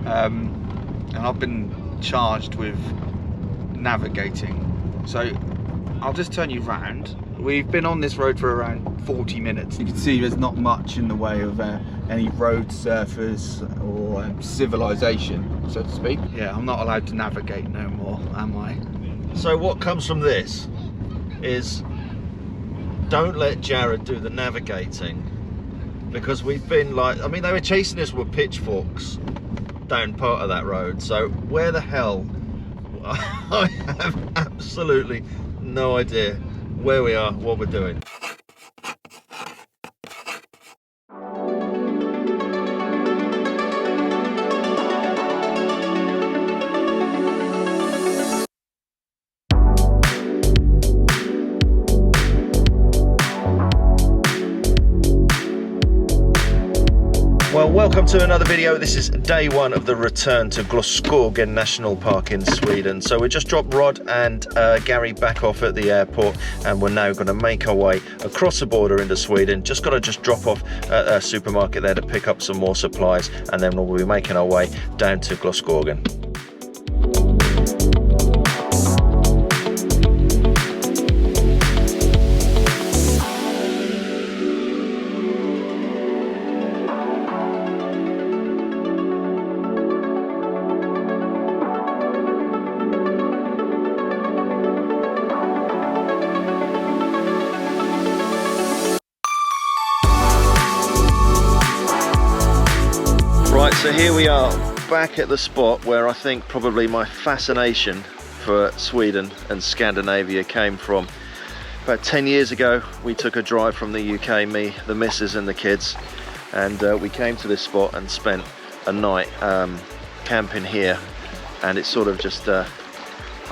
and I've been charged with navigating. So I'll just turn you round. We've been on this road for around 40 minutes. You can see there's not much in the way of any road surface or civilization, so to speak. Yeah, I'm not allowed to navigate no more, am I? So what comes from this is, don't let Jared do the navigating, because we've been like, I mean, they were chasing us with pitchforks down part of that road, so where the hell, I have absolutely no idea where we are, what we're doing. Well, welcome to another video. This is day one of the return to Glaskogen National Park in Sweden. So we just dropped Rod and Gary back off at the airport, and we're now going to make our way across the border into Sweden. Just got to drop off at a supermarket there to pick up some more supplies, and then we'll be making our way down to Glaskogen. Right, so here we are back at the spot where I think probably my fascination for Sweden and Scandinavia came from. About 10 years ago, we took a drive from the UK, me, the missus and the kids, and we came to this spot and spent a night camping here, and it's sort of just, I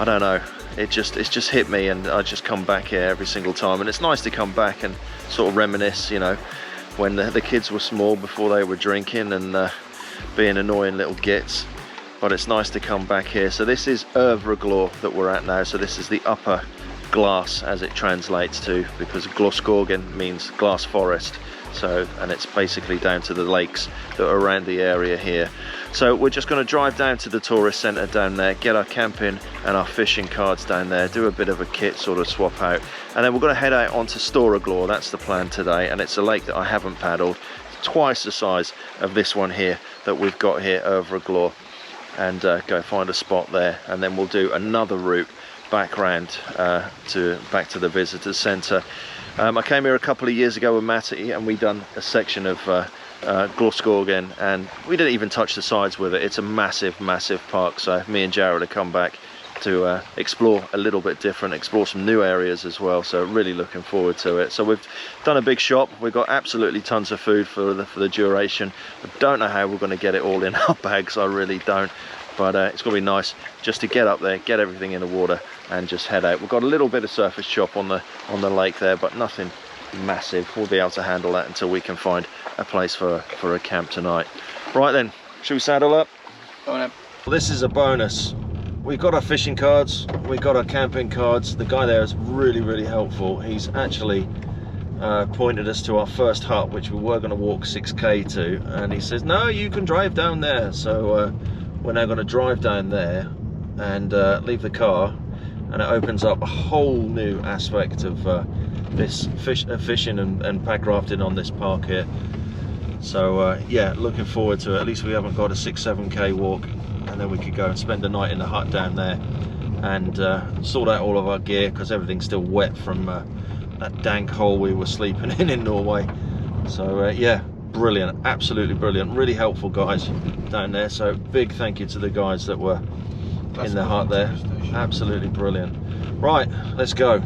don't know, it's just hit me, and I just come back here every single time, and it's nice to come back and sort of reminisce, you know, when the kids were small, before they were drinking and being annoying little gits. But it's nice to come back here. So this is Övre Glå that we're at now. So this is the upper glass, as it translates to, because Glaskogen means glass forest. So, and it's basically down to the lakes that are around the area here. So we're just going to drive down to the tourist centre down there, get our camping and our fishing cards down there, do a bit of a kit sort of swap out, and then we're going to head out onto Stora Glå. That's the plan today, and it's a lake that I haven't paddled. It's twice the size of this one here that we've got here, Övre Glå, and go find a spot there, and then we'll do another route back round back to the visitor centre. I came here a couple of years ago with Matty, and we done a section of Glaskogen, and we didn't even touch the sides with it. It's a massive park, so me and Jared have come back to explore a little bit different, explore some new areas as well, so really looking forward to it. So we've done a big shop, we've got absolutely tons of food for the duration. I don't know how we're going to get it all in our bags, I really don't, but it's going to be nice just to get up there, get everything in the water and just head out. We've got a little bit of surface shop on the lake there, but nothing massive. We'll be able to handle that until we can find a place for a camp tonight. Right then, should we saddle up? Go on then. Well, this is a bonus. We've got our fishing cards, we've got our camping cards. The guy there is really helpful. He's actually pointed us to our first hut, which we were going to walk 6k to, and he says, no, you can drive down there. So we're now going to drive down there and leave the car, and it opens up a whole new aspect of this fishing and packrafting on this park here. So yeah, looking forward to it. At least we haven't got a 6-7k walk, and then we could go and spend the night in the hut down there and sort out all of our gear, because everything's still wet from that dank hole we were sleeping in Norway. So yeah, brilliant, absolutely brilliant, really helpful guys down there. So big thank you to the guys that were in the hut there. Absolutely brilliant. Right, let's go.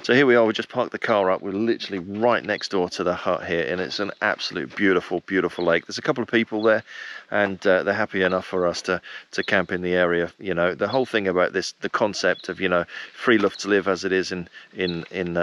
So here we are, we just parked the car up. We're literally right next door to the hut here, and it's an absolute beautiful lake. There's a couple of people there, and they're happy enough for us to camp in the area. You know, the whole thing about this, the concept of, you know, free love to live as it is in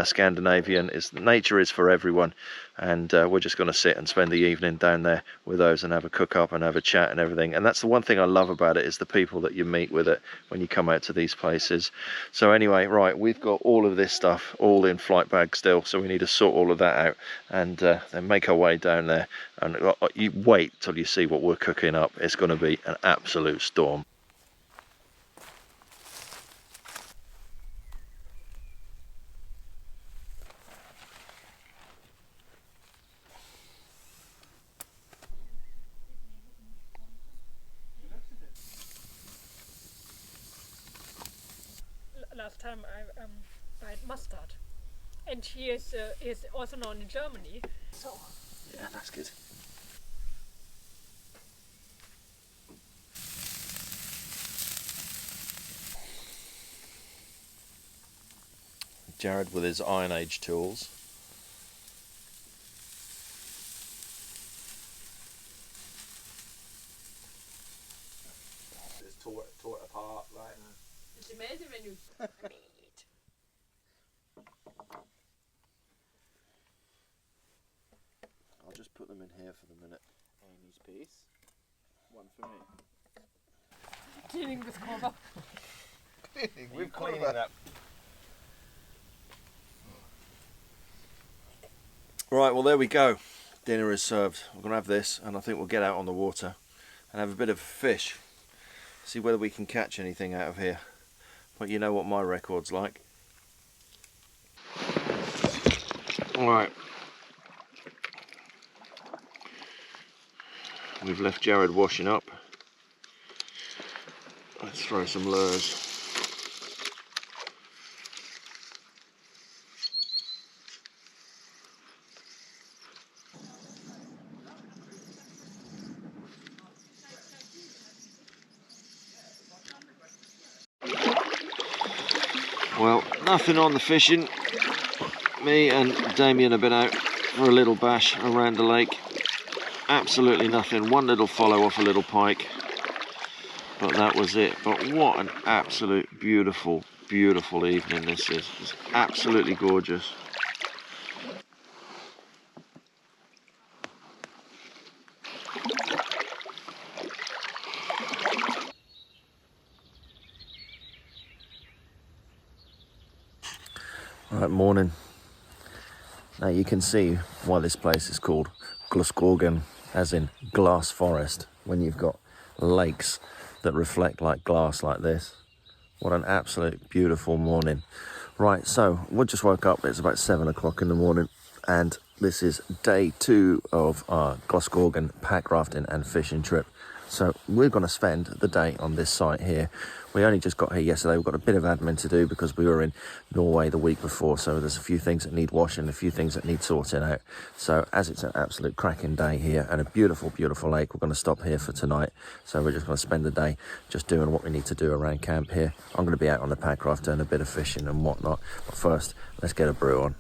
Scandinavian, is nature is for everyone. and we're just going to sit and spend the evening down there with those and have a cook up and have a chat and everything. And that's the one thing I love about it, is the people that you meet with it when you come out to these places. So anyway, right, we've got all of this stuff all in flight bag still, so we need to sort all of that out and then make our way down there. And you wait till you see what we're cooking up. It's going to be an absolute storm. Last time I bought mustard, and he is also known in Germany. So Yeah, that's good. Jared with his Iron Age tools. It's tore it apart right now. it's amazing when you meat. I'll just put them in here for the minute. Amy's piece. One for me. Cleaning with cover. We've cleaned that. Right, well there we go. Dinner is served. We're going to have this, and I think we'll get out on the water and have a bit of fish. See whether we can catch anything out of here. But you know what my record's like. Alright. We've left Jared washing up. Let's throw some lures. Well, nothing on the fishing. Me and Damien have been out for a little bash around the lake. Absolutely nothing. One little follow off a little pike, but that was it. But what an absolute beautiful, beautiful evening this is. It's absolutely gorgeous. Right, morning. Now you can see why this place is called Glaskogen, as in glass forest, when you've got lakes that reflect like glass like this. What an absolute beautiful morning. Right, so we just woke up. It's about 7 o'clock in the morning, and this is day 2 of our Glaskogen packrafting and fishing trip. So we're going to spend the day on this site here. We only just got here yesterday. We've got a bit of admin to do because we were in Norway the week before. So there's a few things that need washing, a few things that need sorting out. So as it's an absolute cracking day here and a beautiful, beautiful lake, we're going to stop here for tonight. So we're just going to spend the day just doing what we need to do around camp here. I'm going to be out on the packraft doing a bit of fishing and whatnot. But first, let's get a brew on.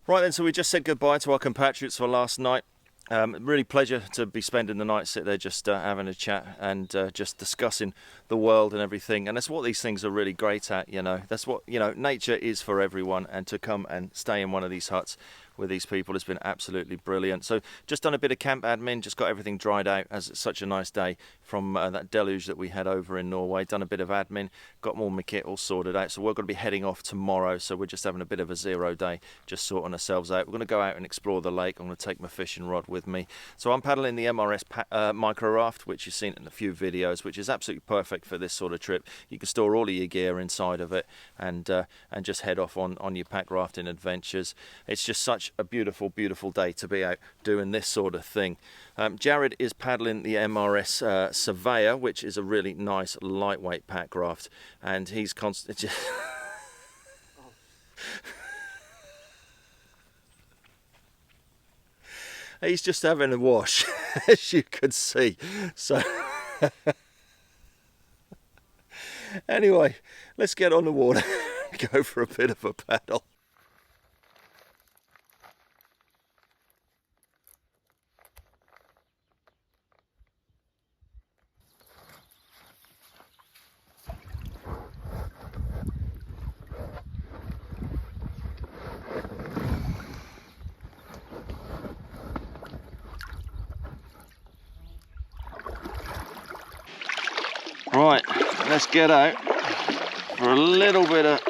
Right then, so we just said goodbye to our compatriots for last night. Really pleasure to be spending the night sit there just having a chat and just discussing the world and everything. And that's what these things are really great at, you know. That's what, you know, nature is for everyone. And to come and stay in one of these huts with these people has been absolutely brilliant. So just done a bit of camp admin, just got everything dried out as it's such a nice day from that deluge that we had over in Norway. Done a bit of admin, got all my kit all sorted out. So we're going to be heading off tomorrow. So we're just having a bit of a 0 day, just sorting ourselves out. We're going to go out and explore the lake. I'm going to take my fishing rod with me. So I'm paddling the MRS micro raft, which you've seen in a few videos, which is absolutely perfect for this sort of trip. You can store all of your gear inside of it and just head off on your pack rafting adventures. It's just such a beautiful, beautiful day to be out doing this sort of thing. Jared is paddling the MRS Surveyor, which is a really nice lightweight pack raft, and he's constantly he's just having a wash, as you can see. So anyway, let's get on the water and go for a bit of a paddle. Right, let's get out for a little bit of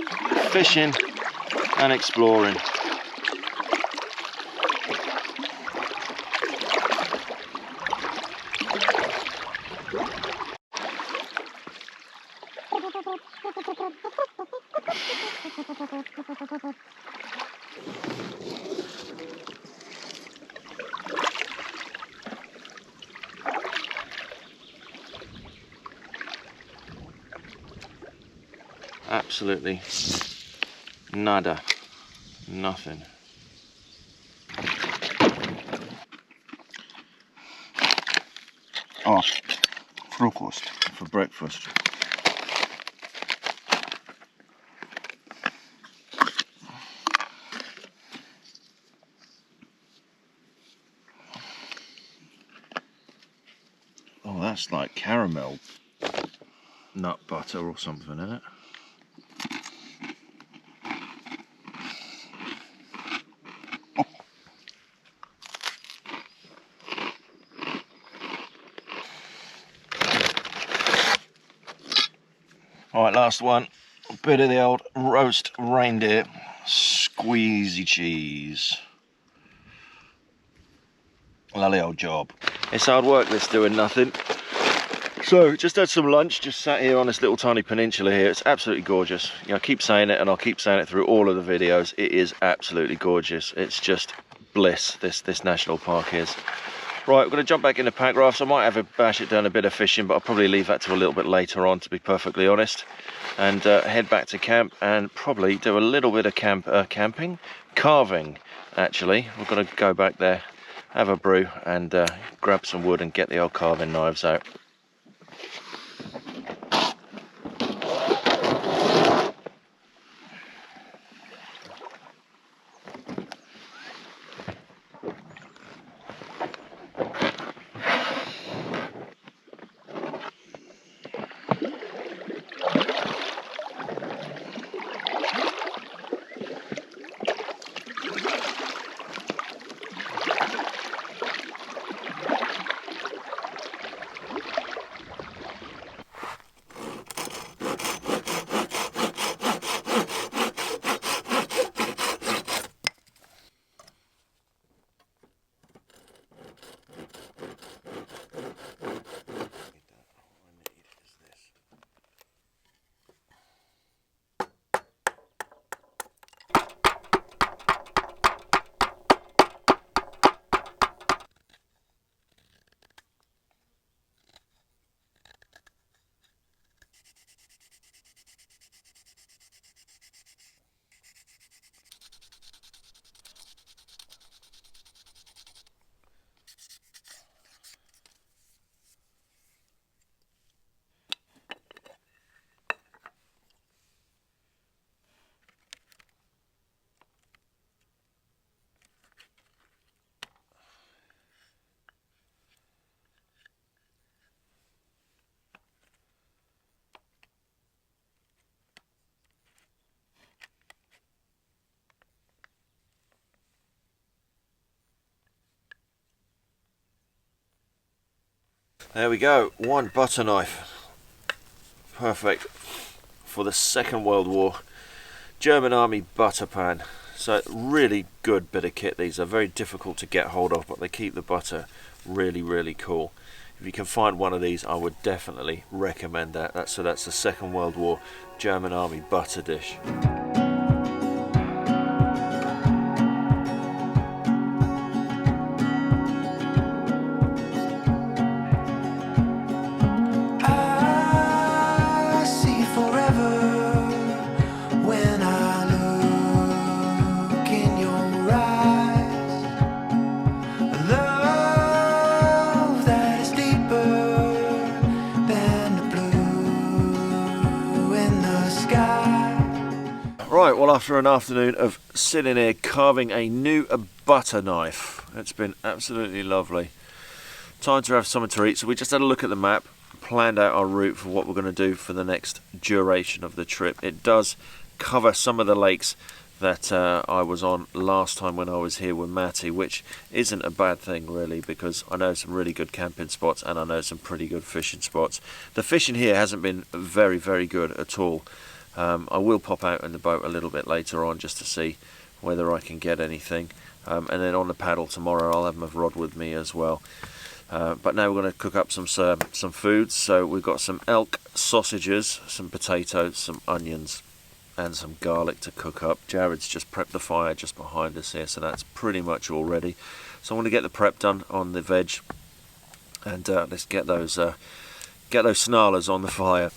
fishing and exploring. Absolutely nada, nothing. Oh, frukost, for breakfast. Oh, that's like caramel nut butter or something, isn't it? Alright, last one. A bit of the old roast reindeer squeezy cheese. Lovely old job. It's hard work, this doing nothing. So, just had some lunch, just sat here on this little tiny peninsula here. It's absolutely gorgeous. You know, I keep saying it, and I'll keep saying it through all of the videos. It is absolutely gorgeous. It's just bliss, this national park is. Right, we're going to jump back into pack rafts. I might have a bash at doing a bit of fishing, but I'll probably leave that to a little bit later on, to be perfectly honest. And head back to camp and probably do a little bit of carving, actually. We're going to go back there, have a brew, and grab some wood and get the old carving knives out. There we go, one butter knife. Perfect for the Second World War German Army butter pan. So really good bit of kit. These are very difficult to get hold of, but they keep the butter really cool. If you can find one of these, I would definitely recommend that. That's the Second World War German Army butter dish. Right, well, after an afternoon of sitting here carving a new butter knife, it's been absolutely lovely. Time to have something to eat, so we just had a look at the map, planned out our route for what we're going to do for the next duration of the trip. It does cover some of the lakes that I was on last time when I was here with Matty, which isn't a bad thing really, because I know some really good camping spots and I know some pretty good fishing spots. The fishing here hasn't been very good at all. I will pop out in the boat a little bit later on just to see whether I can get anything, and then on the paddle tomorrow I'll have my rod with me as well. But now we're going to cook up some food. So we've got some elk sausages, some potatoes, some onions and some garlic to cook up. Jared's just prepped the fire just behind us here, so that's pretty much all ready. So I want to get the prep done on the veg, and let's get those snarlers on the fire.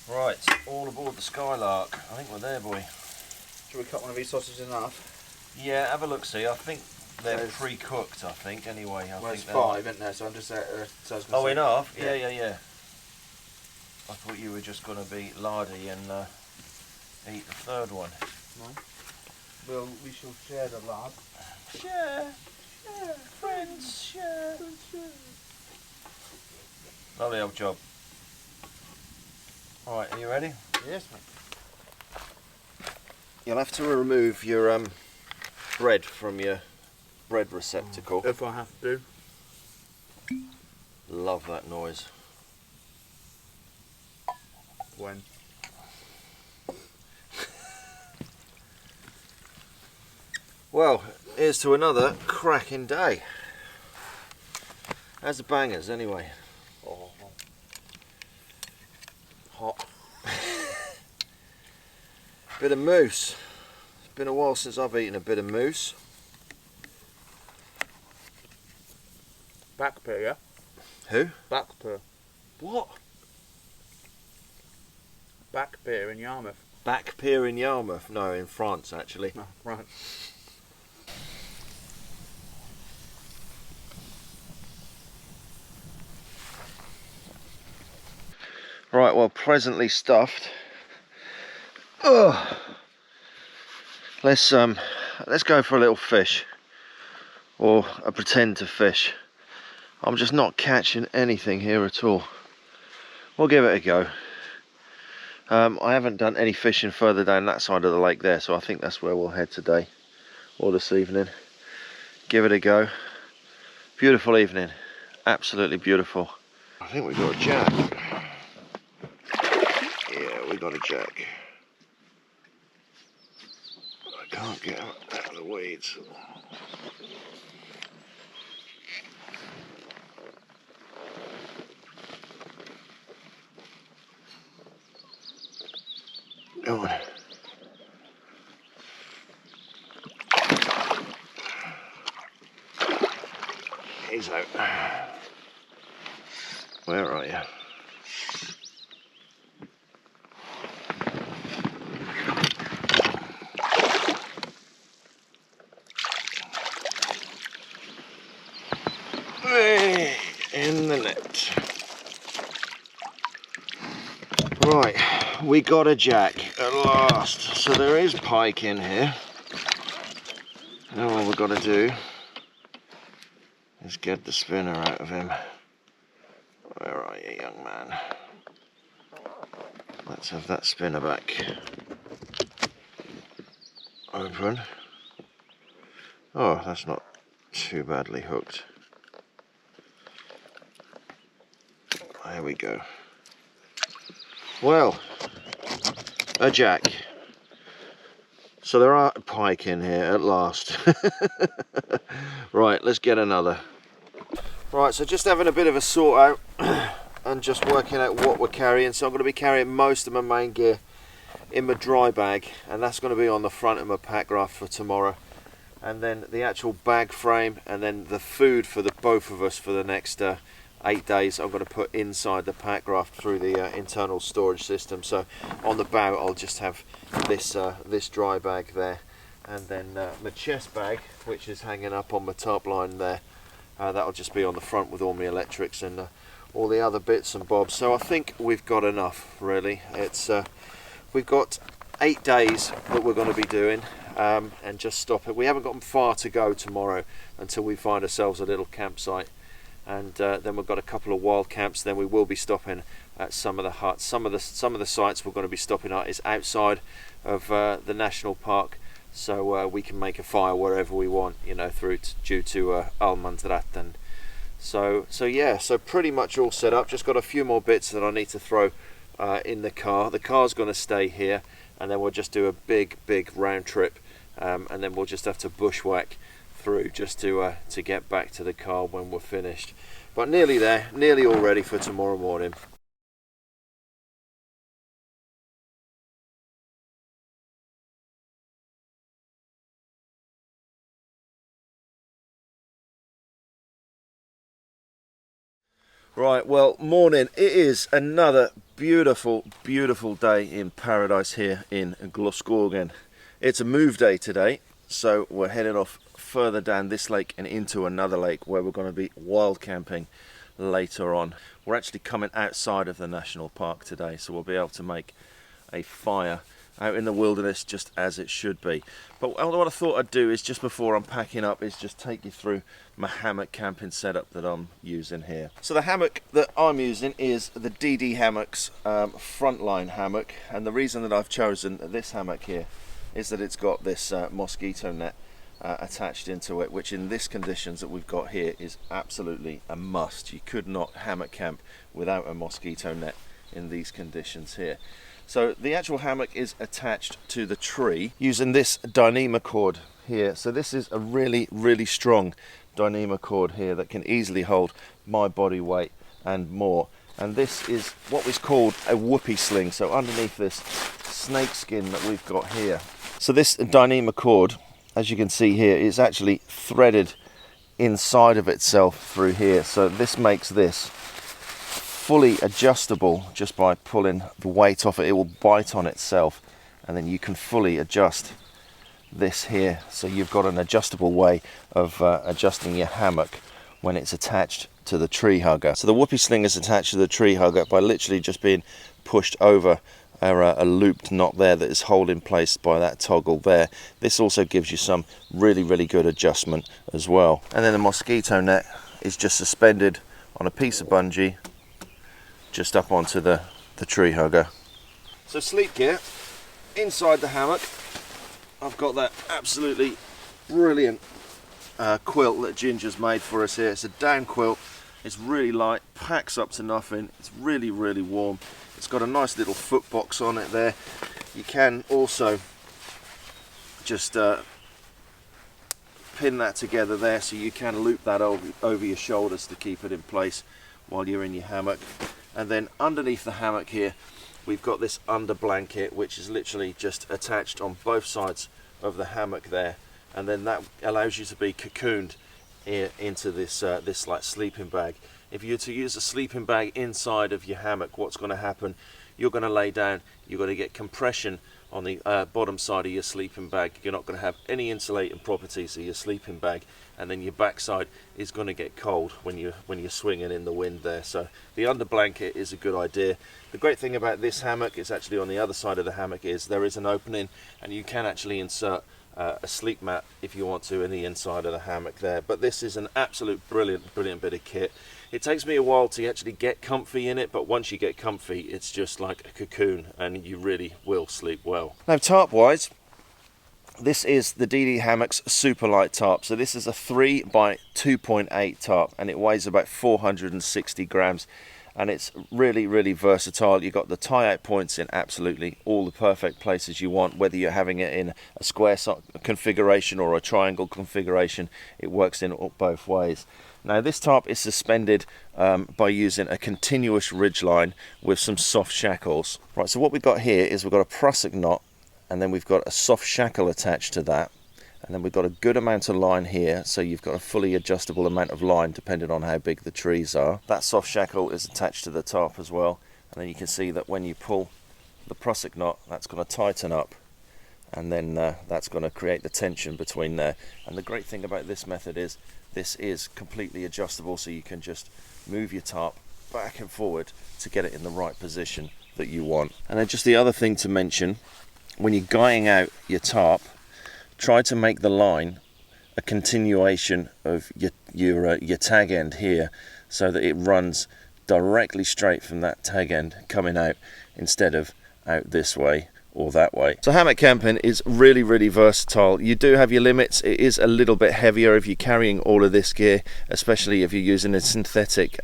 Right, all aboard the Skylark. I think we're there, boy. Should we cut one of these sausages in half? Yeah, have a look. See, I think they're pre-cooked. I think anyway. I think there's 5, isn't there? So I'm just oh, in half? Yeah. I thought you were just going to be lardy and eat the third one. No. Well, we shall share the lard. Share, friends, share. Lovely old job. Alright, are you ready? Yes, mate. You'll have to remove your bread from your bread receptacle. If I have to. Love that noise. When? Well, here's to another cracking day. How's the bangers anyway? Oh. Hot. Bit of moose. It's been a while since I've eaten a bit of moose. Back pier, yeah? Who? Back pier. What? Back pier in Yarmouth. Back pier in Yarmouth? No, in France actually. Oh, right. Right, well, presently stuffed. Ugh. Let's go for a little fish, or a pretend to fish. I'm just not catching anything here at all. We'll give it a go. I haven't done any fishing further down that side of the lake there, so I think that's where we'll head today or this evening. Give it a go. Beautiful evening, absolutely beautiful. I think we've got a jack. Yeah, we got a jack. I can't get out of the weeds. Go on. he's out. Where are you? Hey, in the net. Right, we got a jack at last. So there is pike in here. Now all we've got to do is get the spinner out of him. Where are you, young man? Let's have that spinner back. Open. Oh, that's not too badly hooked. There we go. Well, a jack. So there are pike in here at last. Right, let's get another. Right, so just having a bit of a sort out and just working out what we're carrying. So I'm going to be carrying most of my main gear in my dry bag, and that's going to be on the front of my Packraft for tomorrow. And then the actual bag frame, and then the food for the both of us for the next 8 days I'm going to put inside the Packraft through the internal storage system. So on the bow I'll just have this this dry bag there, and then my chest bag, which is hanging up on my top line there, that'll just be on the front with all my electrics and all the other bits and bobs. So I think we've got enough, really. It's we've got 8 days that we're going to be doing, and just stop it. We haven't got far to go tomorrow until we find ourselves a little campsite. And then we've got a couple of wild camps. Then we will be stopping at some of the huts. Some of the sites we're going to be stopping at is outside of the national park, so we can make a fire wherever we want, you know, due to Almandratten. So yeah, so pretty much all set up. Just got a few more bits that I need to throw in the car. The car's going to stay here, and then we'll just do a big round trip, and then we'll just have to bushwhack through just to get back to the car when we're finished. But nearly there, nearly all ready for tomorrow morning. Right, well, morning. It is another beautiful day in paradise here in Glaskogen. It's a move day today, so we're heading off further down this lake and into another lake where we're going to be wild camping later on. We're actually coming outside of the national park today, so we'll be able to make a fire out in the wilderness just as it should be. But what I thought I'd do is, just before I'm packing up, is just take you through my hammock camping setup that I'm using here. So the hammock that I'm using is the DD Hammocks frontline hammock, and the reason that I've chosen this hammock here is that it's got this mosquito net attached into it, which in this conditions that we've got here is absolutely a must. You could not hammock camp without a mosquito net in these conditions here. So the actual hammock is attached to the tree using this Dyneema cord here. So this is a really strong Dyneema cord here that can easily hold my body weight and more. And this is what is called a whoopee sling. So underneath this snake skin that we've got here. So this Dyneema cord, as you can see here, is actually threaded inside of itself through here. So this makes this fully adjustable just by pulling the weight off it. It will bite on itself, and then you can fully adjust this here. So you've got an adjustable way of adjusting your hammock when it's attached to the tree hugger. So the whoopee sling is attached to the tree hugger by literally just being pushed over a looped knot there that is held in place by that toggle there. This also gives you some really good adjustment as well. And then the mosquito net is just suspended on a piece of bungee just up onto the tree hugger. So sleep gear inside the hammock. I've got that absolutely brilliant quilt that Ginger's made for us here. It's a down quilt. It's really light, packs up to nothing. It's really warm. It's got a nice little foot box on it there. You can also just pin that together there, so you can loop that over your shoulders to keep it in place while you're in your hammock. And then underneath the hammock here, we've got this under blanket, which is literally just attached on both sides of the hammock there, and then that allows you to be cocooned into this this like sleeping bag. If you're to use a sleeping bag inside of your hammock, what's going to happen? You're going to lay down, you're going to get compression on the bottom side of your sleeping bag. You're not going to have any insulating properties of your sleeping bag, and then your backside is going to get cold when you're swinging in the wind there. So the under blanket is a good idea. The great thing about this hammock is actually on the other side of the hammock is there is an opening, and you can actually insert a sleep mat if you want to in the inside of the hammock there. But this is an absolute brilliant bit of kit. It takes me a while to actually get comfy in it, but once you get comfy, it's just like a cocoon, and you really will sleep well. Now, tarp wise, this is the DD Hammock's super light tarp. So this is a 3 by 2.8 tarp, and it weighs about 460 grams. And it's really versatile. You've got the tie-out points in absolutely all the perfect places you want, whether you're having it in a square configuration or a triangle configuration. It works in both ways. Now this tarp is suspended by using a continuous ridge line with some soft shackles. Right, so what we've got here is we've got a prusik knot, and then we've got a soft shackle attached to that. And then we've got a good amount of line here, so you've got a fully adjustable amount of line depending on how big the trees are. That soft shackle is attached to the tarp as well, and then you can see that when you pull the prusik knot, that's going to tighten up, and then that's going to create the tension between there. And the great thing about this method is this is completely adjustable, so you can just move your tarp back and forward to get it in the right position that you want. And then just the other thing to mention, when you're guying out your tarp, try to make the line a continuation of your tag end here, so that it runs directly straight from that tag end coming out, instead of out this way or that way. So hammock camping is really versatile. You do have your limits. It is a little bit heavier if you're carrying all of this gear, especially if you're using a synthetic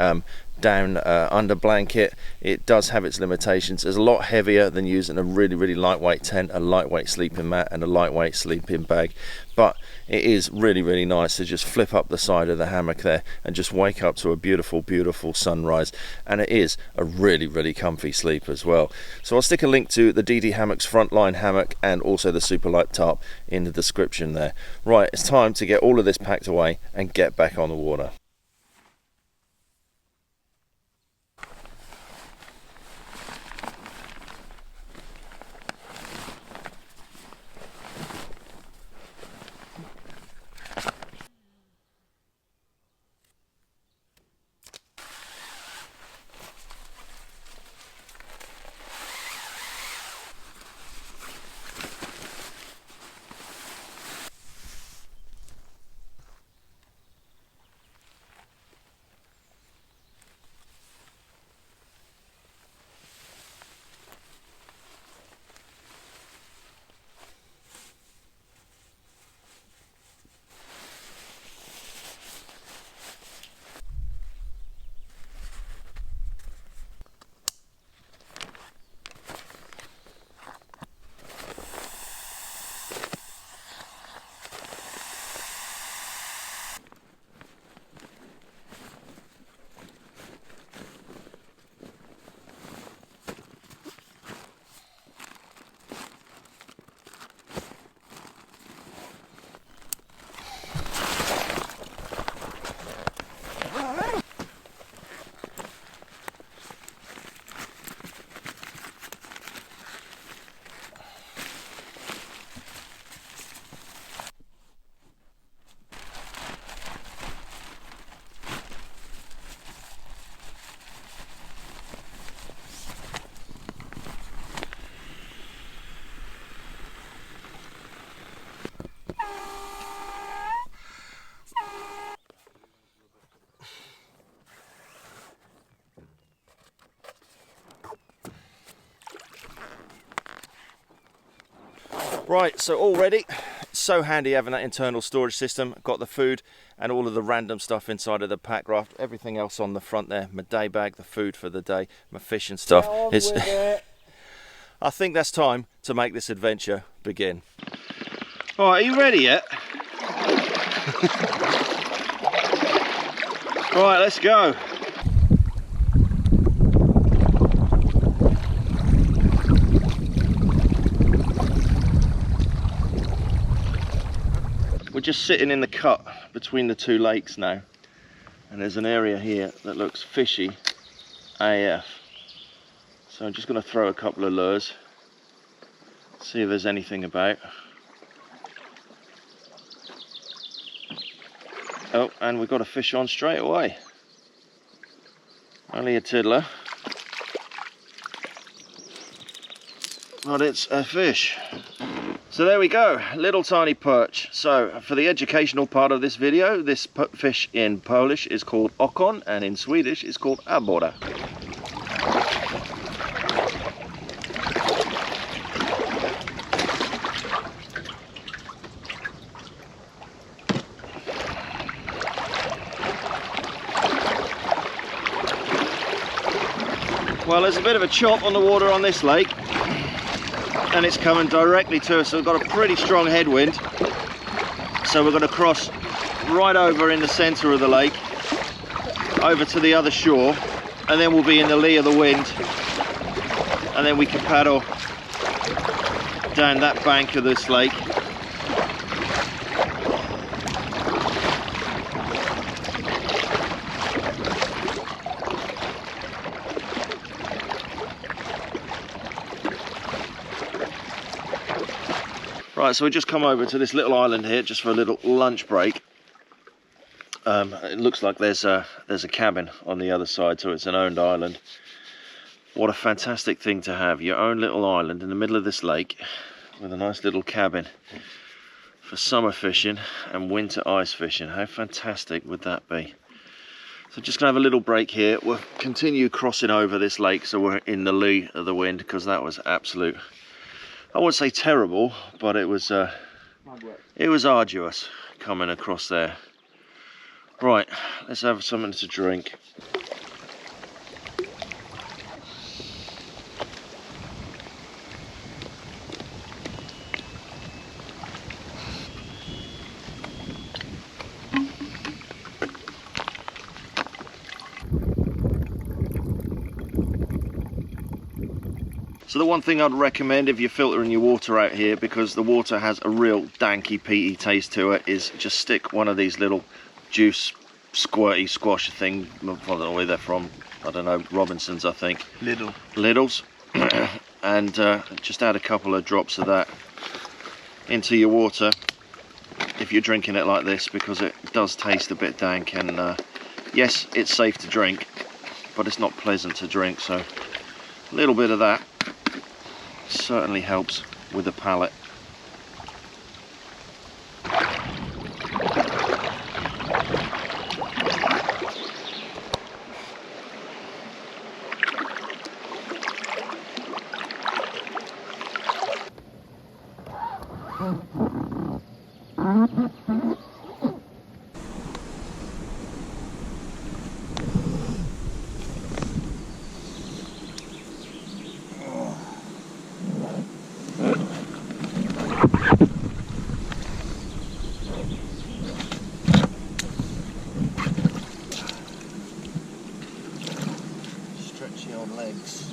down under blanket. It does have its limitations. It's a lot heavier than using a really lightweight tent, a lightweight sleeping mat and a lightweight sleeping bag, but it is really nice to just flip up the side of the hammock there and just wake up to a beautiful sunrise. And it is a really comfy sleep as well. So I'll stick a link to the DD Hammock's frontline hammock and also the super light tarp in the description there. Right, it's time to get all of this packed away and get back on the water. Right, so all ready. So handy having that internal storage system. Got the food and all of the random stuff inside of the Packraft. Everything else on the front there. My day bag, the food for the day, my fishing stuff. I think that's time to make this adventure begin. All right, are you ready yet? All right, let's go. We're just sitting in the cut between the two lakes now, and there's an area here that looks fishy AF. So I'm just going to throw a couple of lures, see if there's anything about. Oh, and we've got a fish on straight away. Only a tiddler, but it's a fish. So there we go, little tiny perch. So for the educational part of this video, this fish in Polish is called okon, and in Swedish is called abborre. Well, there's a bit of a chop on the water on this lake, and it's coming directly to us, so we've got a pretty strong headwind. So we're going to cross right over in the centre of the lake, over to the other shore, and then we'll be in the lee of the wind, and then we can paddle down that bank of this lake. Right, so we just come over to this little island here just for a little lunch break. It looks like there's a cabin on the other side, so it's an owned island. What a fantastic thing to have, your own little island in the middle of this lake with a nice little cabin for summer fishing and winter ice fishing. How fantastic would that be? So just gonna have a little break here. We'll continue crossing over this lake so we're in the lee of the wind, because that was absolute, I wouldn't say terrible, but it was arduous coming across there. Right, let's have something to drink. So the one thing I'd recommend if you're filtering your water out here, because the water has a real danky peaty taste to it, is just stick one of these little juice squirty squash thing. I don't know where they're from. I don't know, Robinsons I think. Liddles. And just add a couple of drops of that into your water if you're drinking it like this, because it does taste a bit dank, and yes, it's safe to drink, but it's not pleasant to drink, so a little bit of that certainly helps with the palate. Stretchy on legs.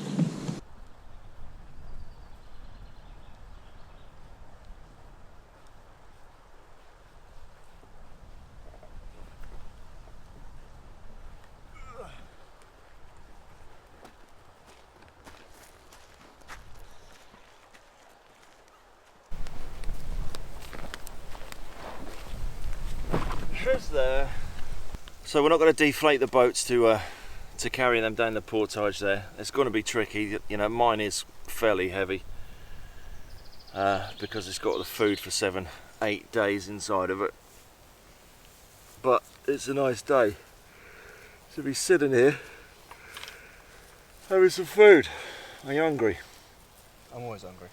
There. So we're not going to deflate the boats to carry them down the portage there. It's going to be tricky, you know. Mine is fairly heavy because it's got the food for 7-8 days inside of it. But it's a nice day to be sitting here having some food. Are you hungry? I'm always hungry.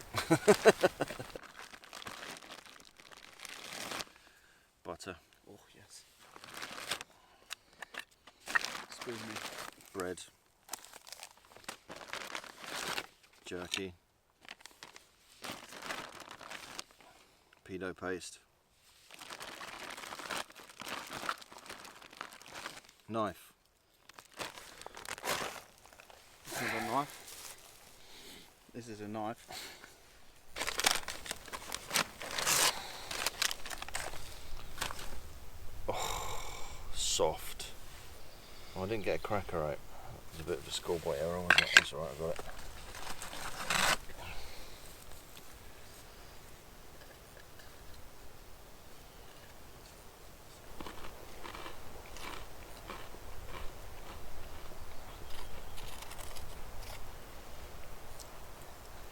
Butter. Oh yes. Spoon me. Bread. Jerky. Pedo paste. Knife. This is a knife. This is a knife. soft. Oh, I didn't get a cracker out. There's a bit of a schoolboy error, wasn't it? That's alright, I got it.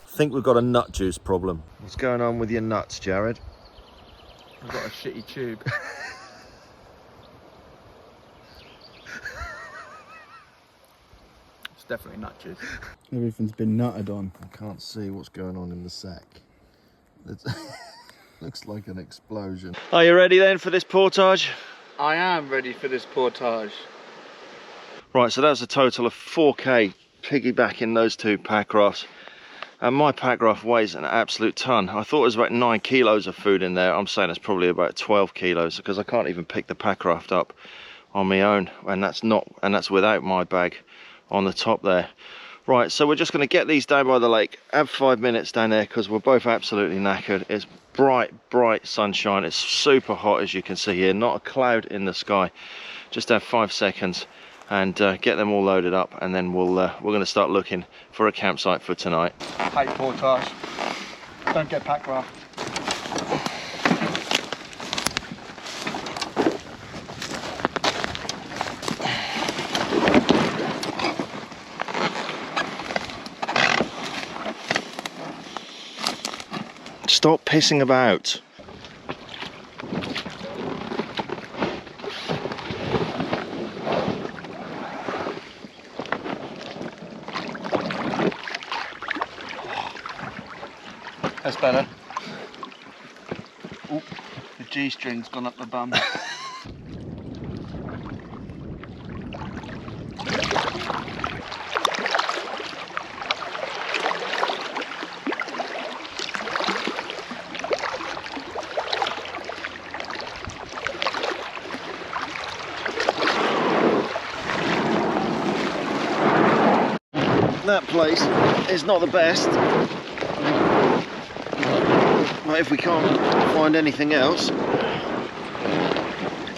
I think we've got a nut juice problem. What's going on with your nuts, Jared? I've got a shitty tube. It's definitely nut juice. Everything's been nutted on. I can't see what's going on in the sack. Looks like an explosion. Are you ready then for this portage? I am ready for this portage. Right, so that's a total of 4k piggybacking those two Packrafts. And my Packraft weighs an absolute ton. I thought it was about 9 kilos of food in there. I'm saying it's probably about 12 kilos because I can't even pick the Packraft up on my own, and that's without my bag on the top there. Right, so we're just going to get these down by the lake, have 5 minutes down there because we're both absolutely knackered. It's bright sunshine. It's super hot, as you can see here, not a cloud in the sky. Just have 5 seconds and get them all loaded up, and then we're going to start looking for a campsite for tonight. Hey, portage, don't get Packraft. Stop pissing about. That's better. Ooh, the G-string's gone up the bum. That place is not the best, but if we can't find anything else,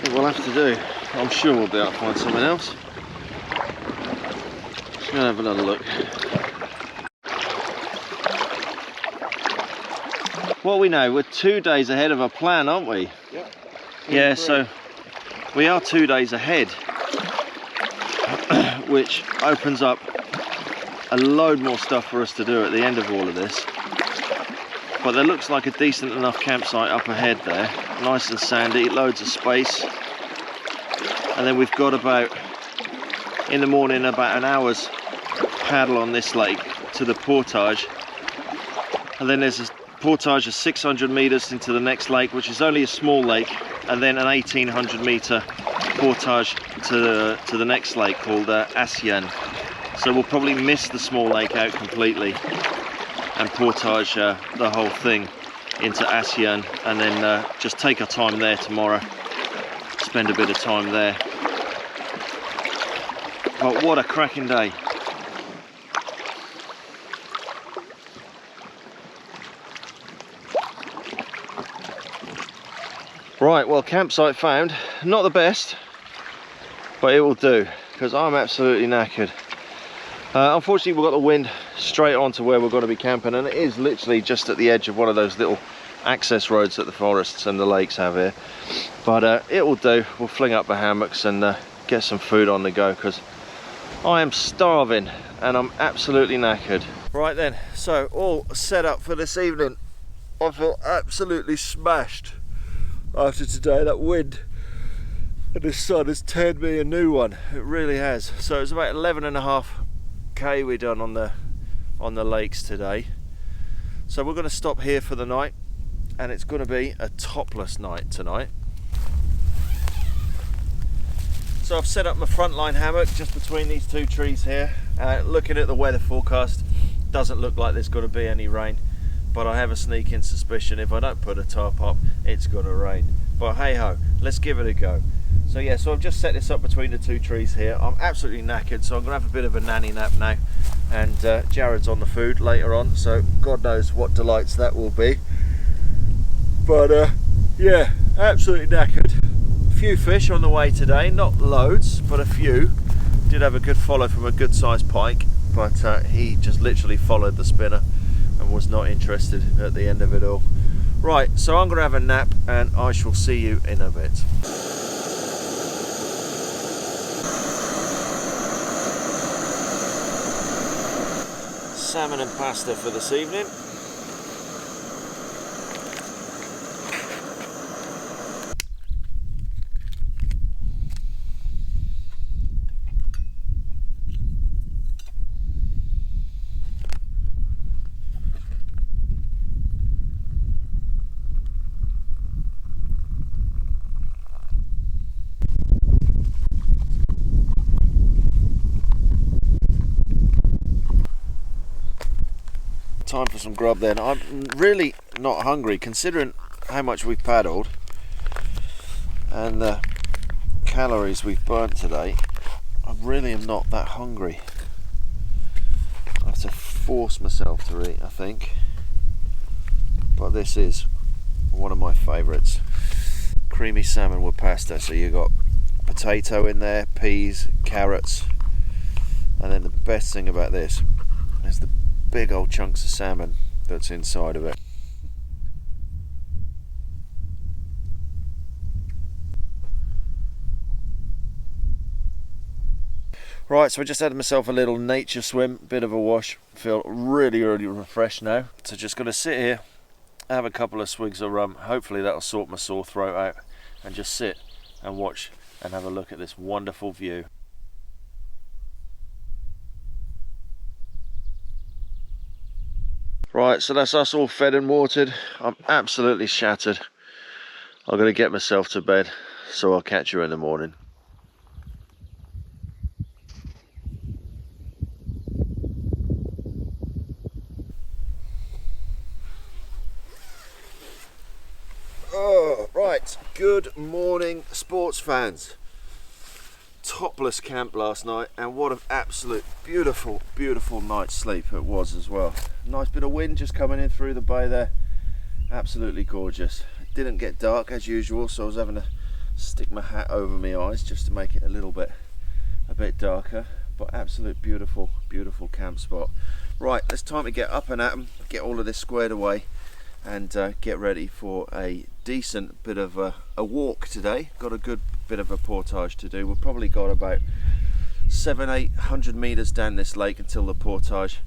it will have to do. I'm sure we'll be able to find something else. Let's go and have another look. Well, we know we're 2 days ahead of our plan, aren't we? Yeah. Yeah, so we are 2 days ahead, which opens up a load more stuff for us to do at the end of all of this. But there looks like a decent enough campsite up ahead there, nice and sandy, loads of space. And then we've got about, in the morning, about an hour's paddle on this lake to the portage. And then there's a portage of 600 meters into the next lake, which is only a small lake, and then an 1800 meter portage to the next lake called Asien. So we'll probably miss the small lake out completely and portage the whole thing into Asien, and then just take our time there tomorrow, spend a bit of time there. But what a cracking day. Right, well, campsite found. Not the best, but it will do because I'm absolutely knackered. Unfortunately, we've got the wind straight onto where we're going to be camping, and it is literally just at the edge of one of those little access roads that the forests and the lakes have here. But it will do. We'll fling up the hammocks and get some food on the go because I am starving and I'm absolutely knackered. Right then, so all set up for this evening. I feel absolutely smashed after today. That wind and the sun has turned me a new one. It really has. So it's about 11.5k we done on the lakes today. So we're going to stop here for the night, and it's going to be a topless night tonight. So I've set up my frontline hammock just between these two trees here. Looking at the weather forecast, doesn't look like there's going to be any rain, but I have a sneaking suspicion if I don't put a tarp up, it's going to rain. But hey ho, let's give it a go. So yeah, so I've just set this up between the two trees here. I'm absolutely knackered, so I'm going to have a bit of a nanny nap now. And Jared's on the food later on, so God knows what delights that will be. But yeah, absolutely knackered. few fish on the way today, not loads, but a few. Did have a good follow from a good sized pike, but he just literally followed the spinner and was not interested at the end of it all. Right, so I'm going to have a nap and I shall see you in a bit. Salmon and pasta for this evening. Time for some grub then. I'm really not hungry considering how much we've paddled and the calories we've burnt today. I really am not that hungry. I have to force myself to eat, I think. But this is one of my favourites. Creamy salmon with pasta. So you got potato in there, peas, carrots, and then the best thing about this is the big old chunks of salmon that's inside of it. Right, so I just had myself a little nature swim, bit of a wash, feel really refreshed now. So just going to sit here, have a couple of swigs of rum, hopefully that'll sort my sore throat out, and just sit and watch and have a look at this wonderful view. Right, so that's us all fed and watered. I'm absolutely shattered. I'm going to get myself to bed, so I'll catch you in the morning. Oh, right, good morning sports fans. Topless camp last night, and what an absolute beautiful night's sleep it was as well. Nice bit of wind just coming in through the bay there, absolutely gorgeous. It didn't get dark as usual, so I was having to stick my hat over my eyes just to make it a bit darker, but absolute beautiful camp spot. Right, it's time to get up and at 'em, get all of this squared away and get ready for a decent bit of a walk today. Got a good bit of a portage to do. We've probably got about 700-800 meters down this lake until the portage,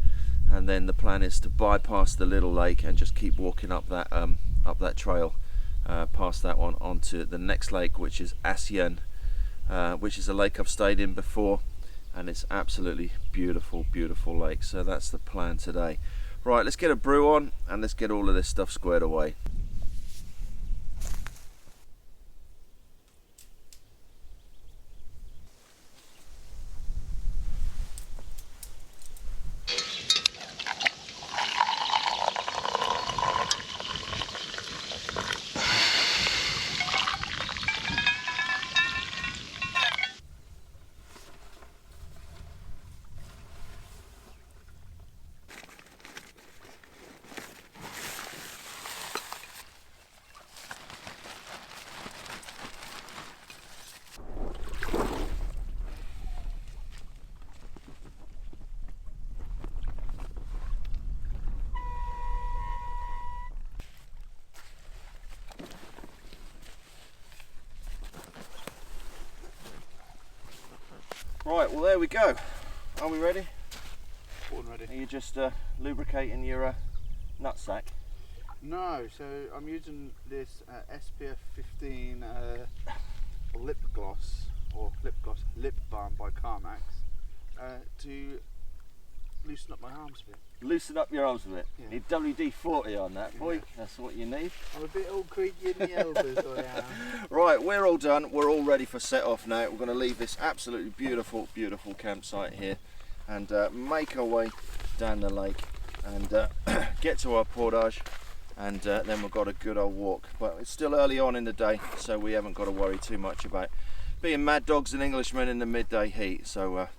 and then the plan is to bypass the little lake and just keep walking up that trail past that one onto the next lake, which is Asien, which is a lake I've stayed in before, and it's absolutely beautiful lake. So that's the plan today. Right, let's get a brew on and let's get all of this stuff squared away. Right, well there we go. Are we ready? Born ready. Are you just lubricating your nutsack? No, so I'm using this SPF 15 lip balm by Carmax to loosen up my arms a bit. Loosen up your arms a bit. Yeah. Need WD-40 on that, boy. Yeah. That's what you need. I'm a bit all creaky in the elbows, I am. Right, we're all done. We're all ready for set off now. We're going to leave this absolutely beautiful campsite here and make our way down the lake and get to our portage, and then we've got a good old walk. But it's still early on in the day, so we haven't got to worry too much about being mad dogs and Englishmen in the midday heat. So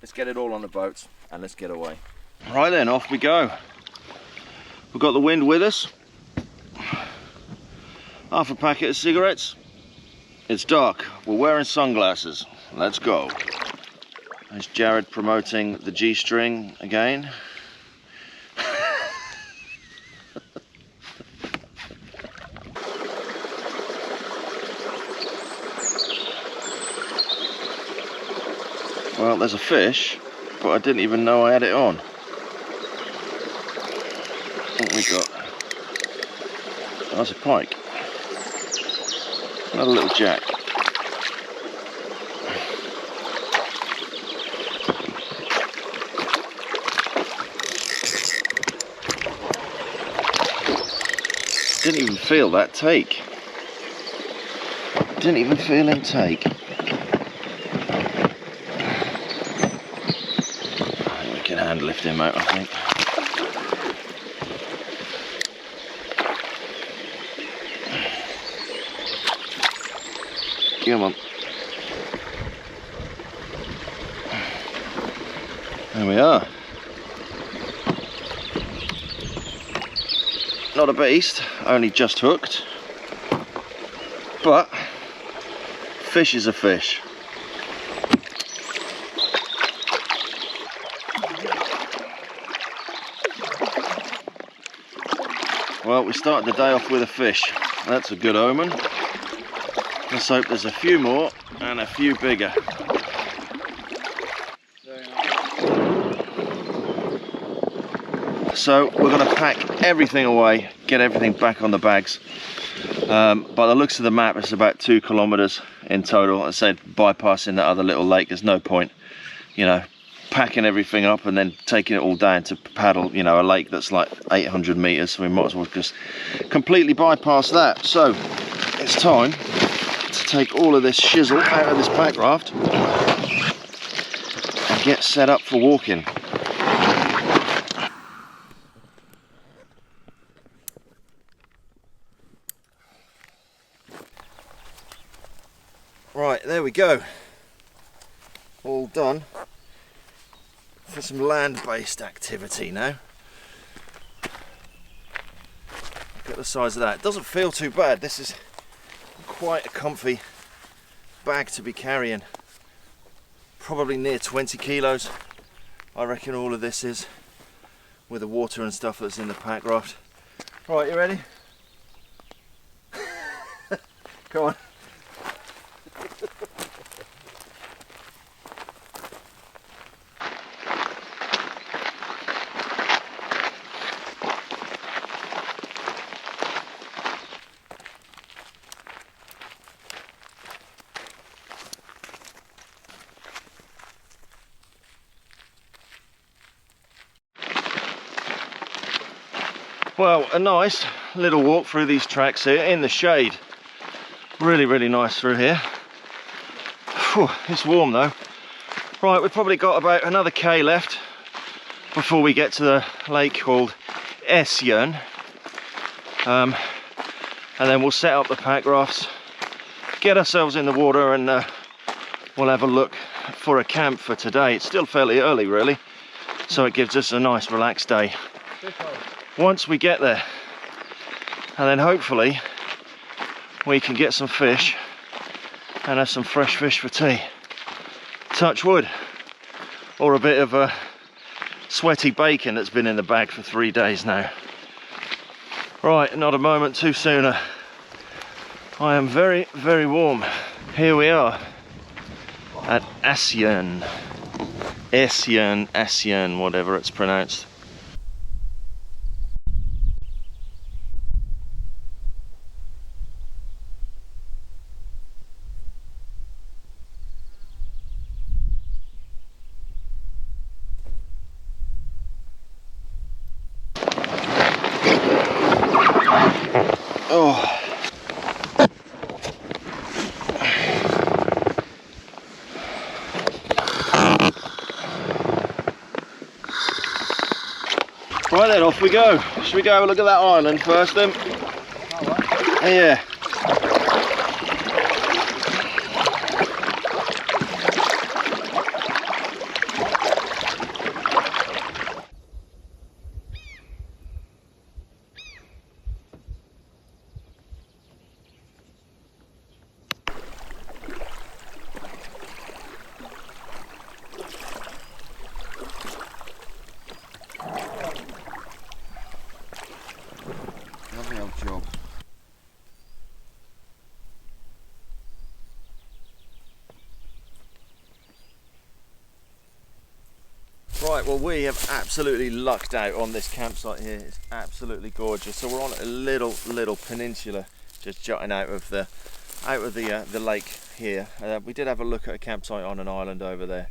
let's get it all on the boat and let's get away. Right then, off we go. We've got the wind with us. Half a packet of cigarettes. It's dark. We're wearing sunglasses. Let's go. There's Jared promoting the G-string again. Well, there's a fish, but I didn't even know I had it on. What we got? Oh, that's a pike. Another little jack. Didn't even feel that take. Didn't even feel him take. We can hand lift him out, I think. Come on. There we are. Not a beast, only just hooked. But fish is a fish. Well, we started the day off with a fish. That's a good omen. Let's hope there's a few more and a few bigger. So we're going to pack everything away, get everything back on the bags. By the looks of the map, it's about 2 kilometers in total. I said bypassing that other little lake, there's no point, you know, packing everything up and then taking it all down to paddle, you know, a lake that's like 800 meters. So we might as well just completely bypass that. So it's time to take all of this shizzle out of this pack raft and get set up for walking. Right, there we go. All done for some land-based activity now. Look at the size of that. It doesn't feel too bad. This is quite a comfy bag to be carrying. Probably near 20 kilos. I reckon all of this is, with the water and stuff that's in the pack raft. Right, you ready? Come on. Well, a nice little walk through these tracks here in the shade. Really, really nice through here. Whew, it's warm though. Right, we've probably got about another K left before we get to the lake called Esjön. And then we'll set up the pack rafts, get ourselves in the water, and we'll have a look for a camp for today. It's still fairly early really, so it gives us a nice relaxed day once we get there. And then hopefully we can get some fish and have some fresh fish for tea. Touch wood. Or a bit of sweaty bacon that's been in the bag for 3 days now. Right, not a moment too sooner. I am very, very warm. Here we are at Esjön. Esjön, whatever it's pronounced. Right then, off we go. Should we go have a look at that island first then? Yeah. Right, well, we have absolutely lucked out on this campsite here. It's absolutely gorgeous. So we're on a little peninsula just jutting out of the lake here. We did have a look at a campsite on an island over there,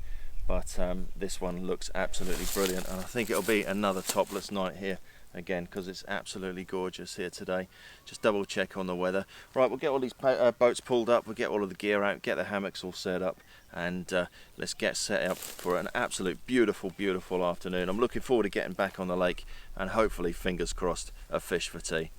but this one looks absolutely brilliant, and I think it'll be another topless night here again because it's absolutely gorgeous here today. Just double check on the weather. Right, we'll get all these boats pulled up, we'll get all of the gear out, get the hammocks all set up, and let's get set up for an absolute beautiful afternoon. I'm looking forward to getting back on the lake and hopefully, fingers crossed, a fish for tea.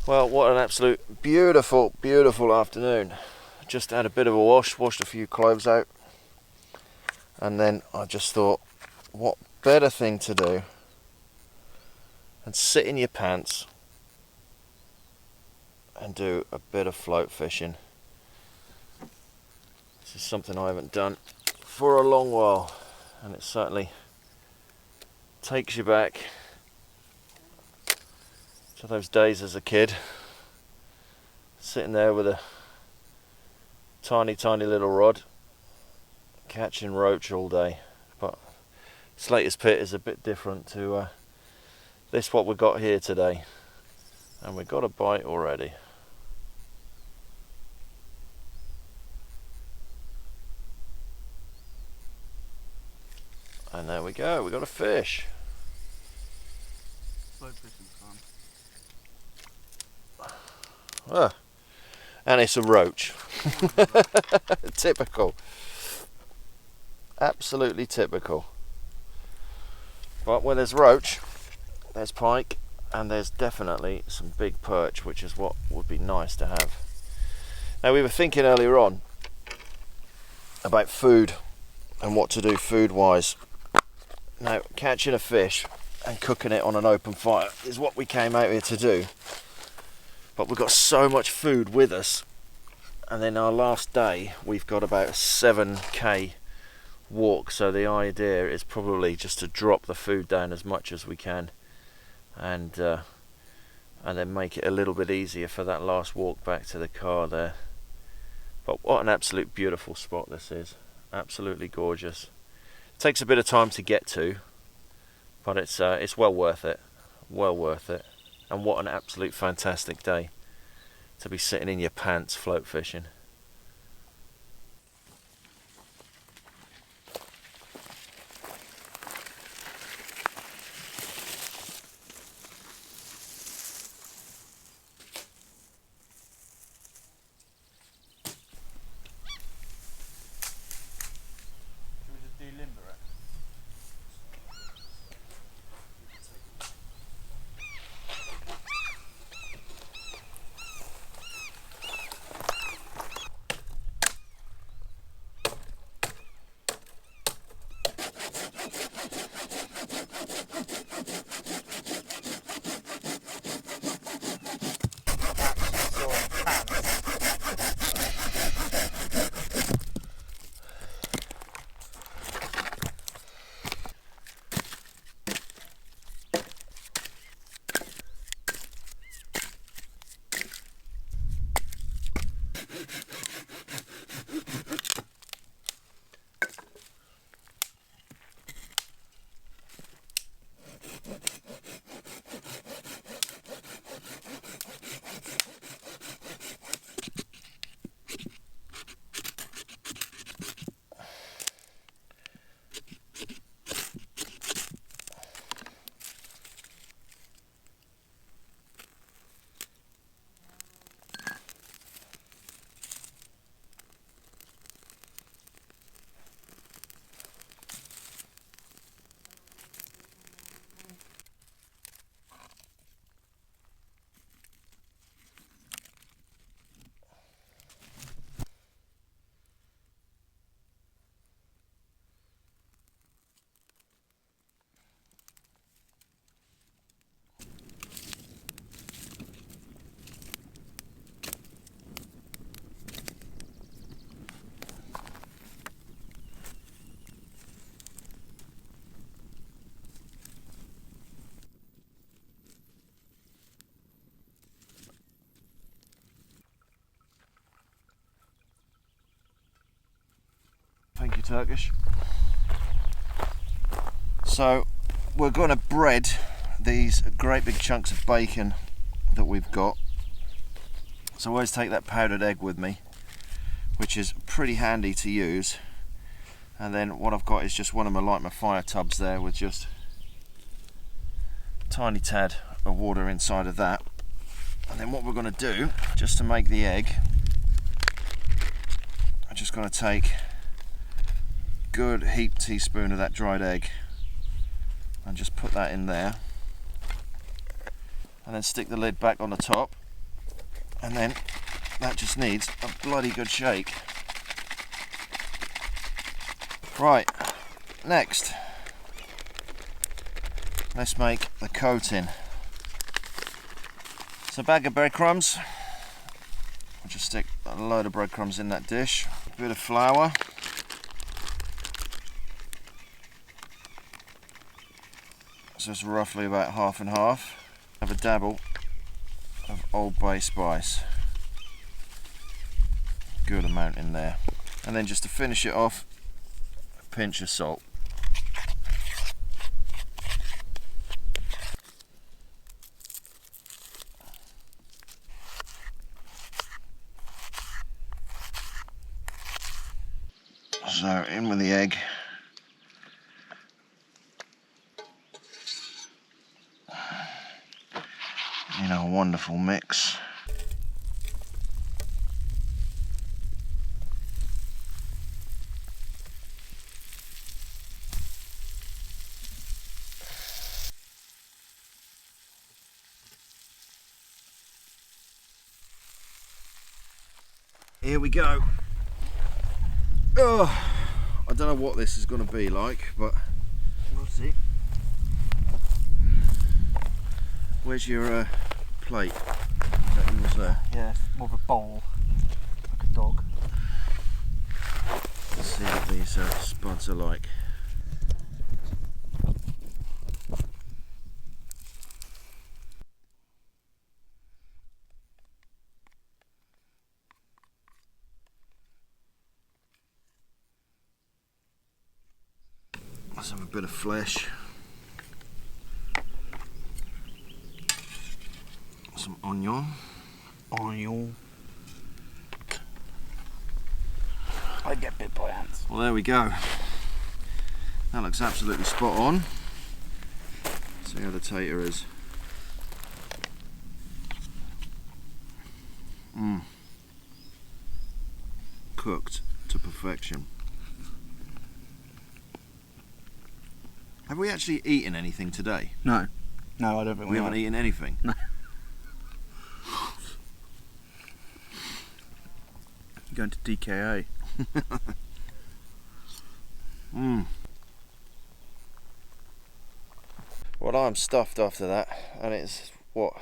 Well, what an absolute beautiful afternoon. Just had a bit of a wash, washed a few clothes out, and then I just thought, what better thing to do than sit in your pants and do a bit of float fishing. This is something I haven't done for a long while, and it certainly takes you back to those days as a kid, sitting there with a tiny little rod, catching roach all day. But Slater's Pit is a bit different to this what we've got here today, and we've got a bite already. And there we go, we got a fish. Float fishing fun. Ah, and it's a roach. Typical. Absolutely typical. But where there's roach, there's pike, and there's definitely some big perch, which is what would be nice to have. Now, we were thinking earlier on about food and what to do food wise. Now, catching a fish and cooking it on an open fire is what we came out here to do. But we've got so much food with us, and then our last day we've got about a 7k walk, so the idea is probably just to drop the food down as much as we can, and then make it a little bit easier for that last walk back to the car there. But what an absolute beautiful spot this is. Absolutely gorgeous. It takes a bit of time to get to, but it's well worth it. Well worth it. And what an absolute fantastic day to be sitting in your pants float fishing. Thank you, Turkish. So we're going to bread these great big chunks of bacon that we've got. So I always take that powdered egg with me, which is pretty handy to use. And then what I've got is just one of my fire tubs there with just a tiny tad of water inside of that. And then what we're going to do, just to make the egg, I'm just going to take a good heaped teaspoon of that dried egg and just put that in there, and then stick the lid back on the top, and then that just needs a bloody good shake. Right, next let's make the coating. So a bag of breadcrumbs, I'll just stick a load of breadcrumbs in that dish, a bit of flour, so it's roughly about half and half. Have a dabble of Old Bay spice, good amount in there, and then just to finish it off, a pinch of salt. So in with the egg. You know, a wonderful mix. Here we go. Oh, I don't know what this is going to be like, but we'll see. Where's your plate? Is that yours there? Yeah, more of a bowl, like a dog. Let's see what these spuds are like. Let's have a bit of flesh. Some onion. I get bit by ants. Well, there we go. That looks absolutely spot on. See how the tater is. Cooked to perfection. Have we actually eaten anything today? No, I don't think We haven't eaten anything. No. Going to DKA. Well, I'm stuffed after that, and it's what,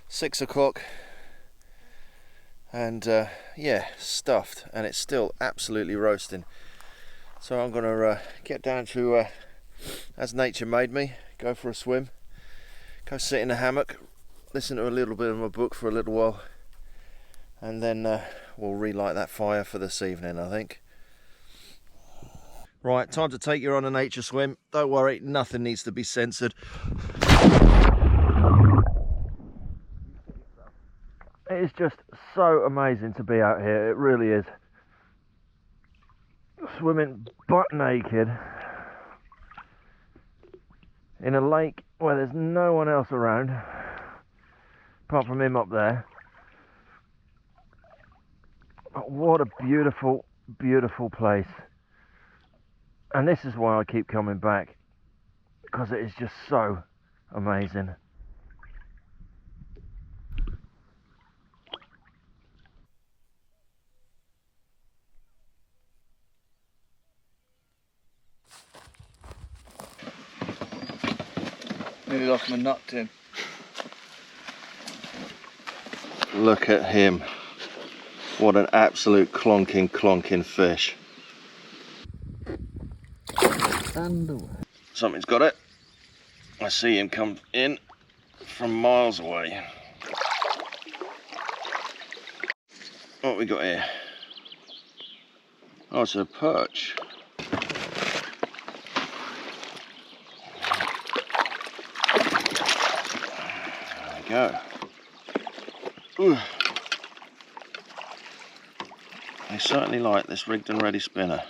6 o'clock, and yeah, stuffed, and it's still absolutely roasting. So I'm gonna get down to as nature made me, go for a swim, go sit in a hammock, listen to a little bit of my book for a little while, and then we'll relight that fire for this evening, I think. Right, time to take you on a nature swim. Don't worry, nothing needs to be censored. It is just so amazing to be out here, it really is. Swimming butt naked in a lake where there's no one else around apart from him up there. But what a beautiful, beautiful place. And this is why I keep coming back, because it is just so amazing. Nearly lost my nut, Tim. Look at him. What an absolute clonking fish. Something's got it. I see him come in from miles away. What we got here? Oh, it's a perch. There we go. Ooh. They certainly like this rigged and ready spinner.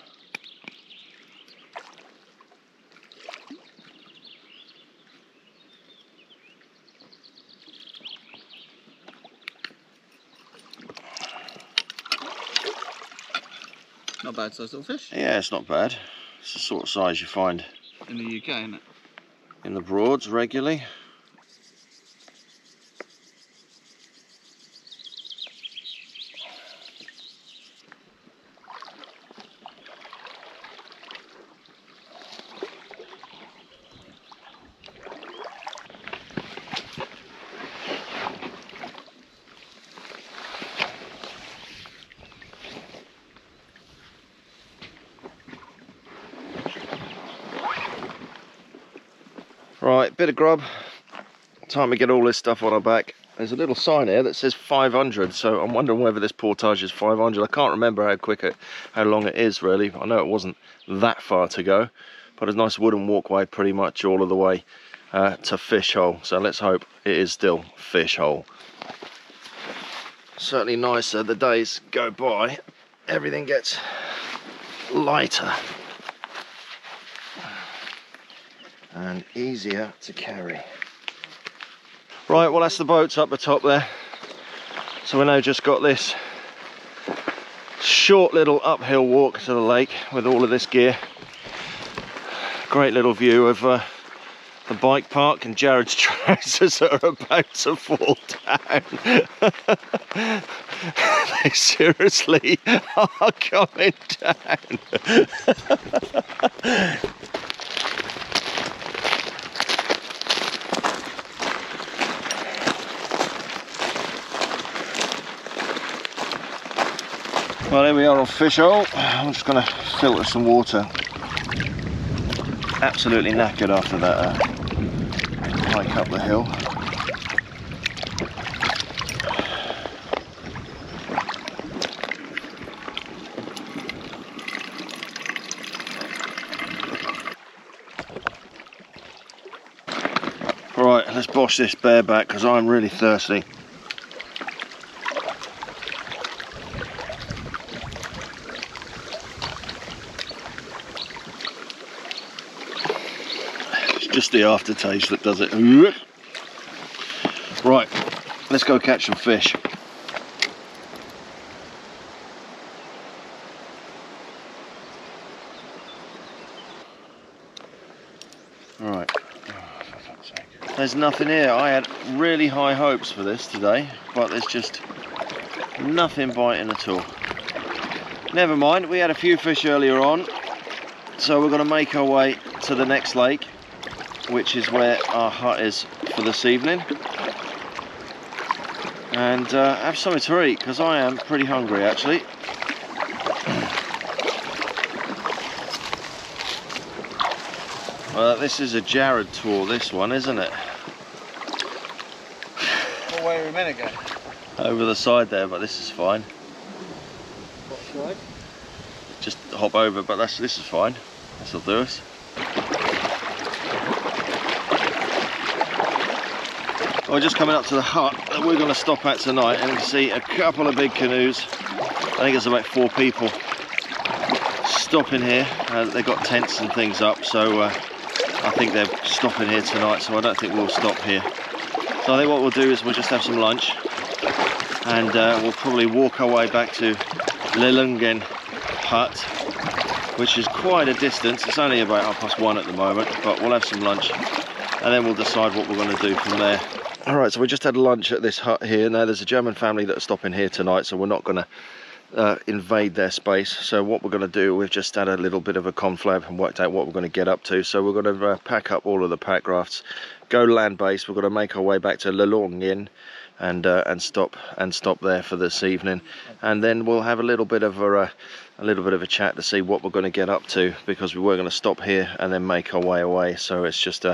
Not bad size little fish. Yeah, it's not bad. It's the sort of size you find In the UK, isn't it? in the Broads regularly. Right, bit of grub. Time to get all this stuff on our back. There's a little sign here that says 500, so I'm wondering whether this portage is 500. I can't remember how long it is really. I know it wasn't that far to go, but a nice wooden walkway pretty much all of the way to Fish Hole. So let's hope it is still Fish Hole. Certainly nicer the days go by. Everything gets lighter and easier to carry. Right, well that's the boats up the top there. So we now just got this short little uphill walk to the lake with all of this gear. Great little view of the bike park and Jared's trousers that are about to fall down. They seriously are coming down. Well, here we are on Fish Hole. I'm just going to filter some water. Absolutely knackered after that hike up the hill. Right, let's bosh this bareback because I'm really thirsty. Just the aftertaste that does it. Right, let's go catch some fish. Right, there's nothing here. I had really high hopes for this today, but there's just nothing biting at all. Never mind, we had a few fish earlier on, so we're going to make our way to the next lake, which is where our hut is for this evening, and have something to eat because I am pretty hungry actually. Well, this is a Jared tour, this one, isn't it? What way are we meant to go? Over the side there, but this is fine. What side? Just hop over, but this is fine. This will do us. We're just coming up to the hut that we're going to stop at tonight, and you can see a couple of big canoes. I think it's about 4 people stopping here. They've got tents and things up, so I think they're stopping here tonight, so I don't think we'll stop here. So I think what we'll do is we'll just have some lunch, and we'll probably walk our way back to Glaskogen hut, which is quite a distance. It's only about 1:30 at the moment, but we'll have some lunch and then we'll decide what we're going to do from there. Alright, so we just had lunch at this hut here. Now there's a German family that are stopping here tonight, so we're not going to invade their space. So what we're going to do, we've just had a little bit of a conflab and worked out what we're going to get up to. So we're going to pack up all of the Packrafts, go land-based. We're going to make our way back to Glaskogen, and stop there for this evening, and then we'll have a little bit of a chat to see what we're going to get up to, because we were going to stop here and then make our way away. So it's just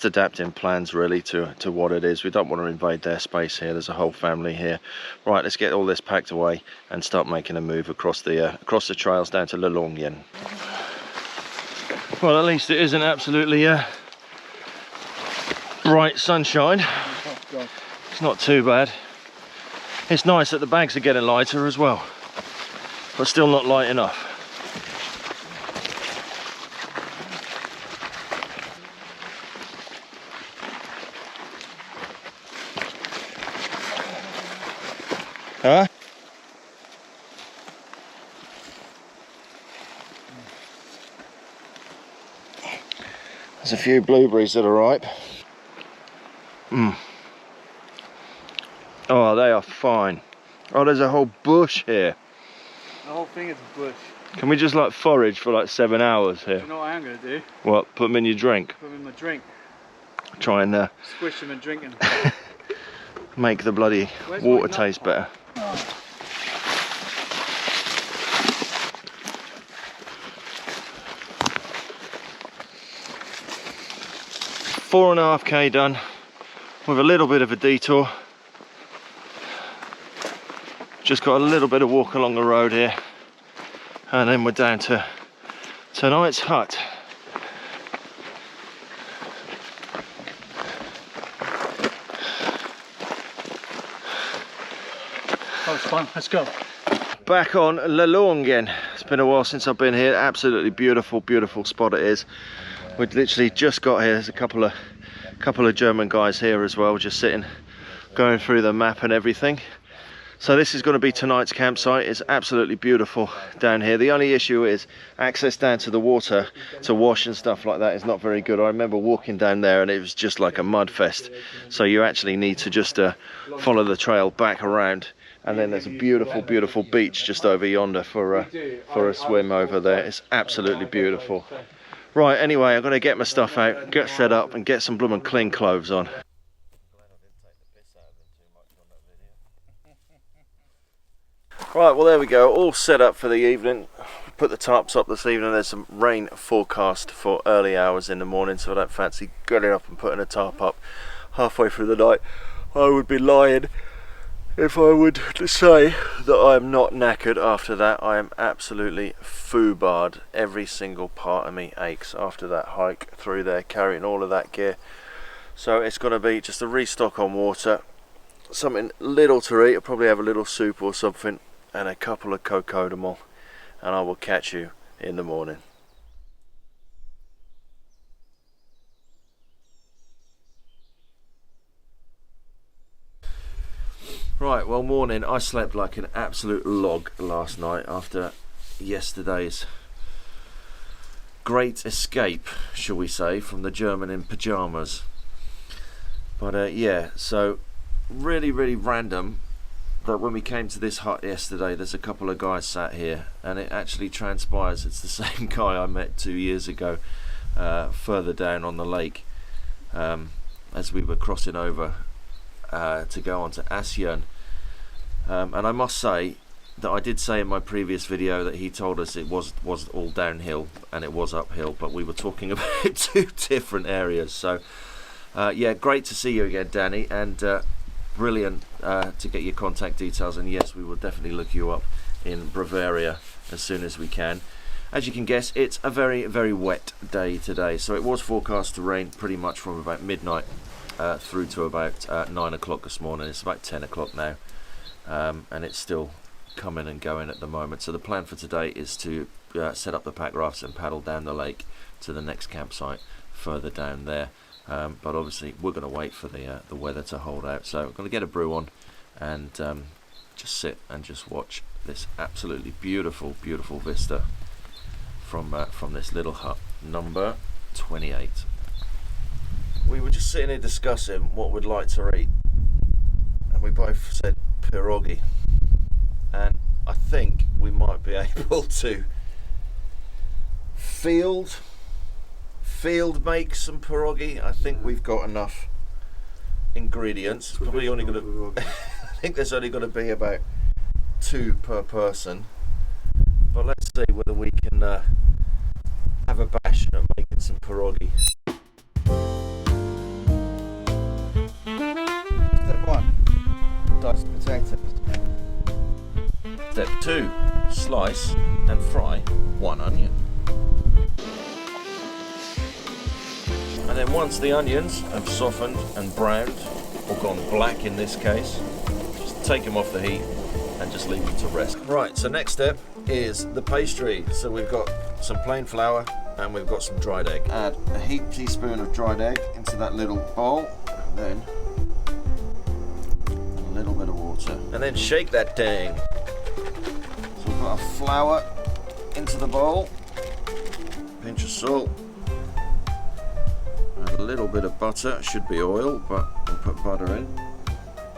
adapting plans really to what it is. We don't want to invade their space here. There's a whole family here. Right, let's get all this packed away and start making a move across the trails down to Glaskogen. Well, at least it isn't absolutely bright sunshine. It's not too bad. It's nice that the bags are getting lighter as well, but still not light enough. Huh? There's a few blueberries that are ripe. Oh, they are fine. Oh, there's a whole bush here. The whole thing is a bush. Can we just like forage for like 7 hours here? You know what I'm going to do? What? Put them in your drink? Put them in my drink. Try and squish them and drink them. make the bloody water taste better. Oh. 4.5k done with a little bit of a detour. Just got a little bit of walk along the road here, and then we're down to tonight's hut. That was fun, let's go. Back on Glaskogen. It's been a while since I've been here. Absolutely beautiful, beautiful spot it is. We've literally just got here. There's a couple of German guys here as well, just sitting, going through the map and everything. So this is going to be tonight's campsite. It's absolutely beautiful down here. The only issue is access down to the water to wash and stuff like that is not very good. I remember walking down there and it was just like a mud fest. So you actually need to just follow the trail back around, and then there's a beautiful, beautiful beach just over yonder for a swim over there. It's absolutely beautiful. Right, anyway, I'm going to get my stuff out, get set up and get some blooming clean clothes on. Right, well there we go, all set up for the evening. Put the tarps up this evening. There's some rain forecast for early hours in the morning, so I don't fancy getting up and putting a tarp up halfway through the night. I would be lying if I would say that I am not knackered after that. I am absolutely foobarred. Every single part of me aches after that hike through there, carrying all of that gear. So it's going to be just a restock on water, something little to eat. I'll probably have a little soup or something, and a couple of cocodamol, and I will catch you in the morning. Right, well, morning. I slept like an absolute log last night after yesterday's great escape, shall we say, from the German in pyjamas. But yeah, so really random that when we came to this hut yesterday, there's a couple of guys sat here, and it actually transpires it's the same guy I met 2 years ago further down on the lake, as we were crossing over to go on to Asien. And I must say that I did say in my previous video that he told us it was all downhill and it was uphill, but we were talking about two different areas. So yeah, great to see you again, Danny, and brilliant to get your contact details, and yes, we will definitely look you up in Bavaria as soon as we can. As you can guess, it's a very wet day today, so it was forecast to rain pretty much from about midnight through to about 9 o'clock this morning. It's about 10 o'clock now, and it's still coming and going at the moment. So the plan for today is to set up the Packrafts and paddle down the lake to the next campsite further down there. But obviously we're going to wait for the weather to hold out, so I'm going to get a brew on and just sit and just watch this absolutely beautiful vista from this little hut number 28. We were just sitting here discussing what we'd like to eat, and we both said pierogi, and I think we might be able to field make some pierogi. I think we've got enough ingredients. Probably only going to. I think there's only going to be about 2 per person. But let's see whether we can have a bash at making some pierogi. Step 1, dice potatoes. Step 2, slice and fry 1 onion. And then once the onions have softened and browned, or gone black in this case, just take them off the heat and just leave them to rest. Right, so next step is the pastry. So we've got some plain flour and we've got some dried egg. Add a heaped teaspoon of dried egg into that little bowl, and then a little bit of water. And then shake that thing. So we've got our flour into the bowl, pinch of salt, add a little bit of butter, it should be oil, but we'll put butter in.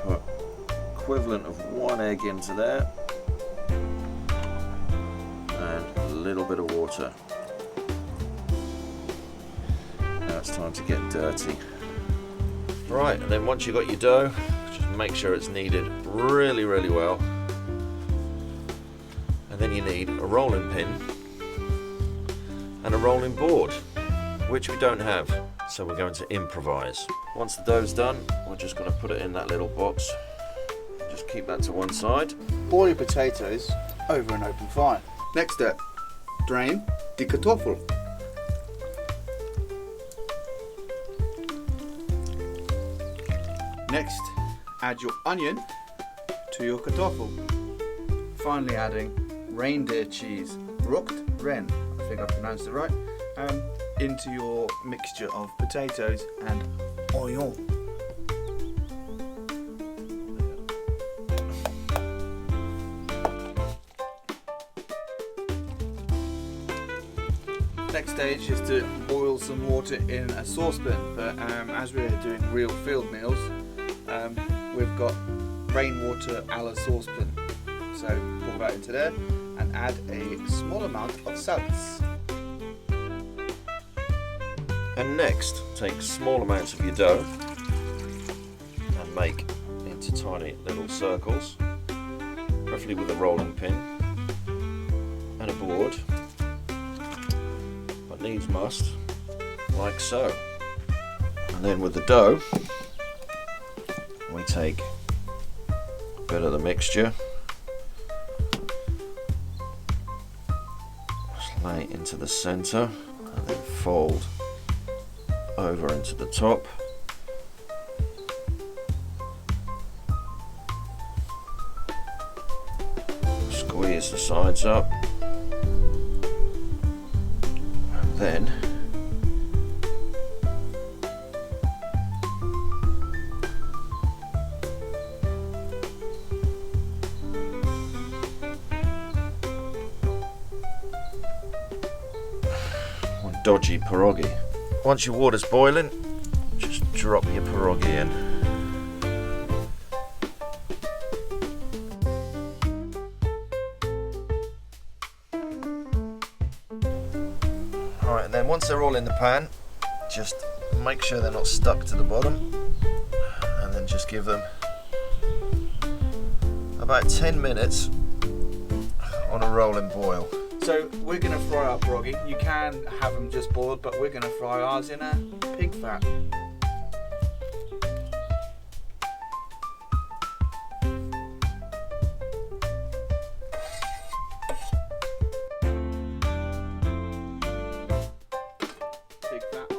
Put equivalent of 1 egg into there, and a little bit of water. Now it's time to get dirty. Right, and then once you've got your dough, just make sure it's kneaded really, really well. And then you need a rolling pin and a rolling board, which we don't have, so we're going to improvise. Once the dough's done, we're just going to put it in that little box. Just keep that to one side. Boil your potatoes over an open fire. Next step, drain the kartoffel. Next, add your onion to your kartoffel. Finally adding reindeer cheese, Brucht Ren, I think I pronounced it right, into your mixture of potatoes and oil. Next stage is to boil some water in a saucepan, but as we're doing real field meals, we've got rainwater a la saucepan. So pour that into there and add a small amount of salt. And next, take small amounts of your dough and make into tiny little circles, roughly with a rolling pin and a board, but needs must, like so. And then with the dough, we take a bit of the mixture, lay it into the center, and then fold over into the top. Squeeze the sides up, and then one dodgy pierogi. Once your water's boiling, just drop your pierogi in. Alright, and then once they're all in the pan, just make sure they're not stuck to the bottom, and then just give them about 10 minutes on a rolling boil. So we're going to fry our pierogi. You can have them just boiled, but we're going to fry ours in a pig fat. Pig fat on.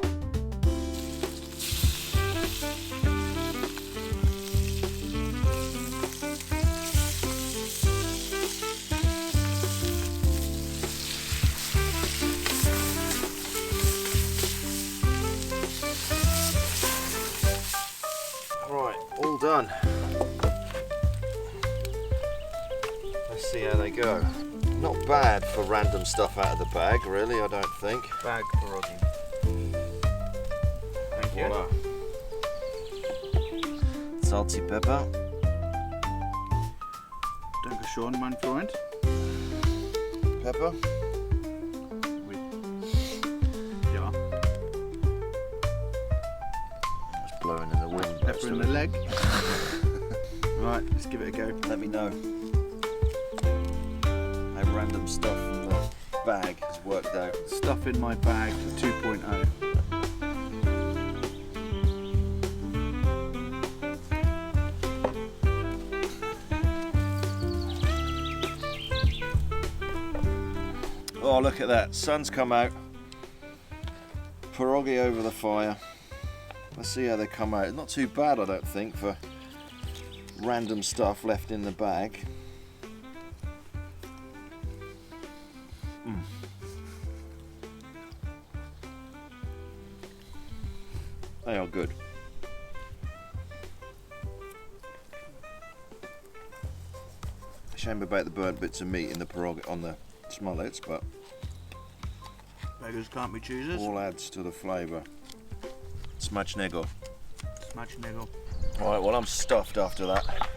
Right, all done. Let's see how they go. Not bad for random stuff out of the bag, really, I don't think. Bag pierogi. Thank you. Voila. Salty pepper. Dankeschön, mein Freund. Pepper. Oui. Ja. It's blowing in the wind. Pepper. in the leg. Right, let's give it a go. Let me know how random stuff from the bag has worked out. Stuff in my bag 2.0. Oh, look at that. Sun's come out. Pierogi over the fire. Let's see how they come out. Not too bad, I don't think, for random stuff left in the bag. They are good. Shame about the burnt bits of meat in the pierogi on the smollets, but Beggars can't be choosers. all adds to the flavour. Smacznego. Smacznego. Right, well, I'm stuffed after that.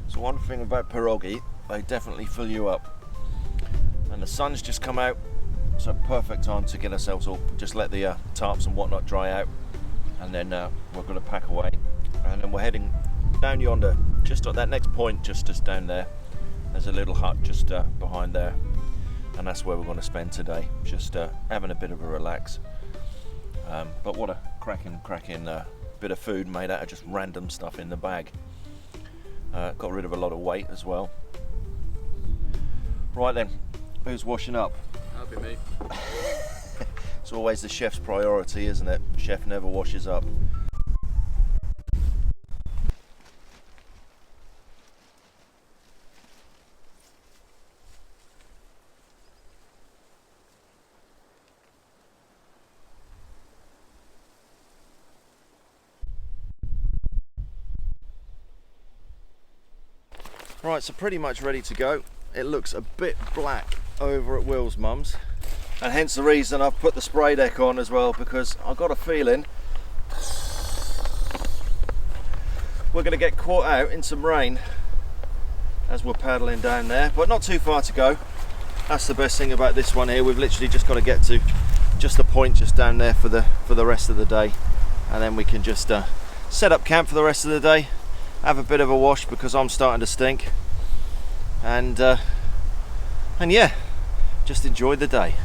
So one thing about pierogi, they definitely fill you up. And the sun's just come out, so perfect time to get ourselves all, just let the tarps and whatnot dry out, and then we're going to pack away, and then we're heading down yonder, just at that next point, just down there. There's a little hut just behind there, and that's where we're going to spend today, just having a bit of a relax. But what a cracking bit of food made out of just random stuff in the bag. Got rid of a lot of weight as well. Right then, who's washing up? That'll be me. It's always the chef's priority, isn't it? Chef never washes up. Right, so pretty much ready to go. It looks a bit black over at Will's mum's, and hence the reason I've put the spray deck on as well, because I've got a feeling we're going to get caught out in some rain as we're paddling down there, but not too far to go. That's the best thing about this one here. We've literally just got to get to just the point just down there for the rest of the day, and then we can just set up camp for the rest of the day, have a bit of a wash because I'm starting to stink, and yeah, just enjoy the day.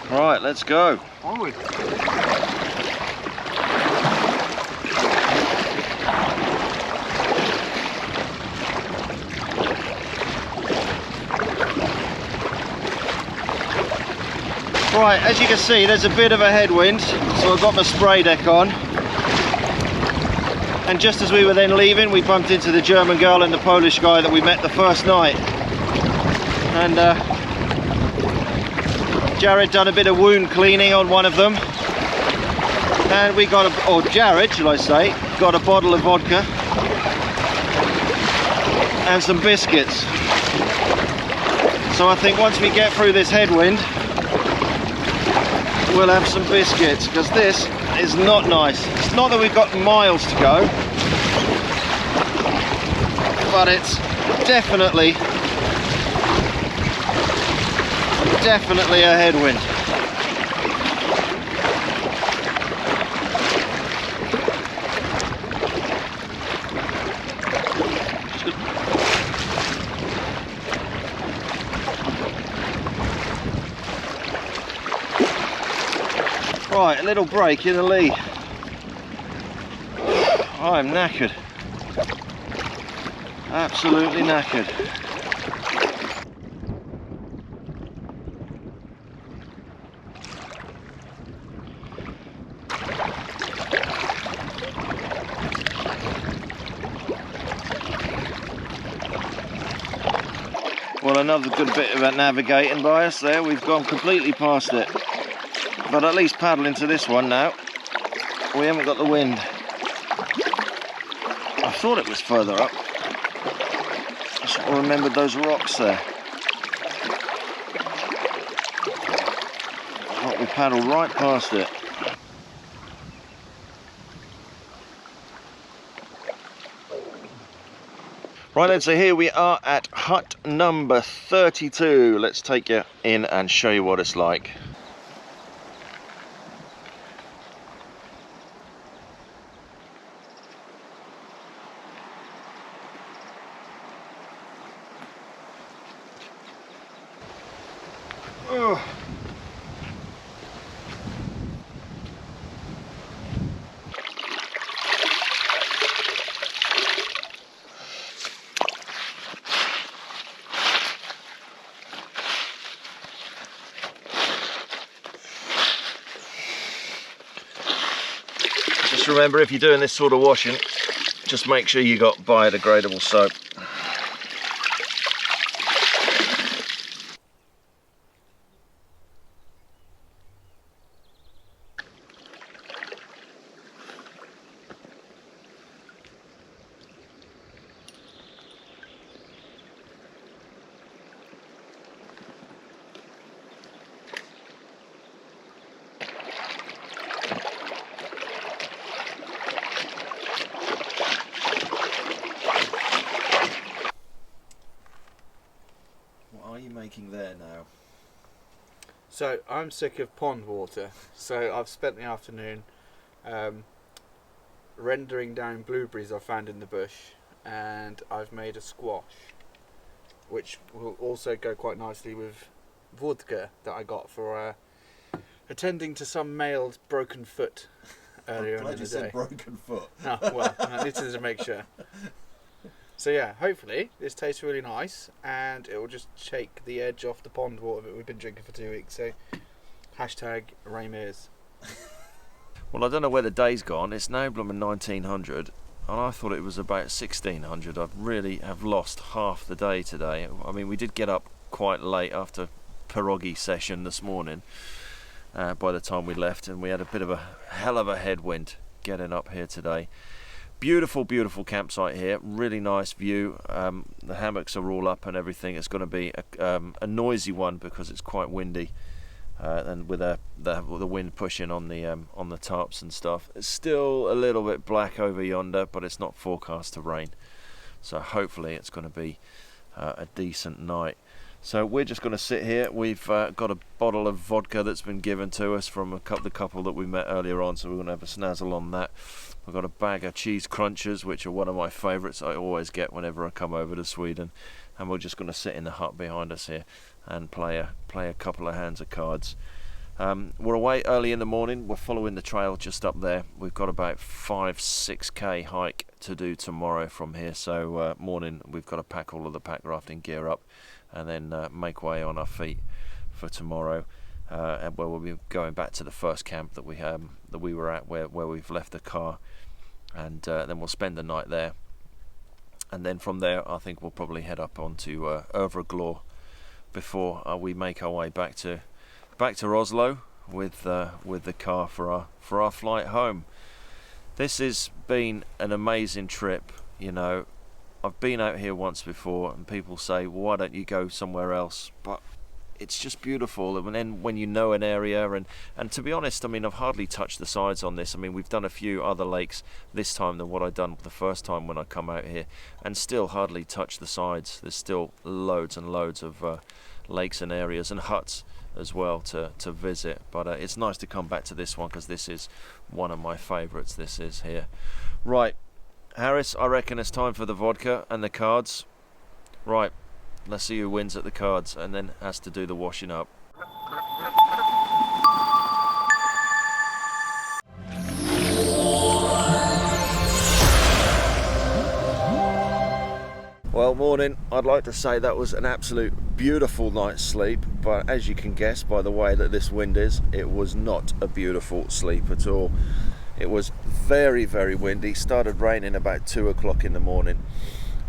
Right, let's go. Onward. Right, as you can see, there's a bit of a headwind, so I've got my spray deck on. And just as we were then leaving, we bumped into the German girl and the Polish guy that we met the first night. And Jared done a bit of wound cleaning on one of them. And we got or Jared, should I say, got a bottle of vodka and some biscuits. So I think once we get through this headwind, we'll have some biscuits, because this is not nice. It's not that we've got miles to go, but it's definitely a headwind. Right, a little break in the lee. I'm knackered. Absolutely knackered. Well, another good bit of navigating by us there. We've gone completely past it. But at least paddling to this one now, we haven't got the wind. I thought it was further up. I sort of remembered those rocks there. I thought we paddled right past it. Right then, so here we are at hut number 32. Let's take you in and show you what it's like. Oh. Just remember, if you're doing this sort of washing, just make sure you got biodegradable soap. What are you making there now? So I'm sick of pond water, so I've spent the afternoon rendering down blueberries I found in the bush, and I've made a squash, which will also go quite nicely with vodka that I got for attending to some male's broken foot earlier in the day. I'm glad you said broken foot. Oh, well, I needed to make sure. So yeah, hopefully this tastes really nice, and it will just shake the edge off the pond water that we've been drinking for 2 weeks. So hashtag Raymears. Well, I don't know where the day's gone. It's now blooming 1900, and I thought it was about 1600. I really have lost half the day today. I mean, we did get up quite late after pierogi session this morning by the time we left, and we had a bit of a hell of a headwind getting up here today. Beautiful, beautiful campsite here. Really nice view. The hammocks are all up and everything. It's going to be a noisy one because it's quite windy, and with the wind pushing on the tarps and stuff. It's still a little bit black over yonder, but it's not forecast to rain. So hopefully it's going to be a decent night. So we're just going to sit here. We've got a bottle of vodka that's been given to us from the couple that we met earlier on, so we're going to have a snazzle on that. I've got a bag of cheese crunchers, which are one of my favourites. I always get whenever I come over to Sweden, and we're just going to sit in the hut behind us here and play a couple of hands of cards. We're away early in the morning. We're following the trail just up there. We've got about 5-6k hike to do tomorrow from here. So morning, we've got to pack all of the packrafting gear up, and then make way on our feet for tomorrow. And where we'll be going back to the first camp that we were at, where we've left the car, and then we'll spend the night there, and then from there I think we'll probably head up onto Överglå before we make our way back to Oslo with the car for our flight home. This has been an amazing trip. You know, I've been out here once before, and people say, well, why don't you go somewhere else? But it's just beautiful, and then when you know an area, and to be honest, I mean, I've hardly touched the sides on this. I mean, we've done a few other lakes this time than what I'd done the first time when I come out here, and still hardly touched the sides. There's still loads and loads of lakes and areas and huts as well to visit, but it's nice to come back to this one because this is one of my favourites. This is here. Right, Harris, I reckon it's time for the vodka and the cards. Right, let's see who wins at the cards and then has to do the washing up. Well, morning. I'd like to say that was an absolute beautiful night's sleep, but as you can guess by the way that this wind is, it was not a beautiful sleep at all. It was very, very windy. Started raining about 2 o'clock in the morning,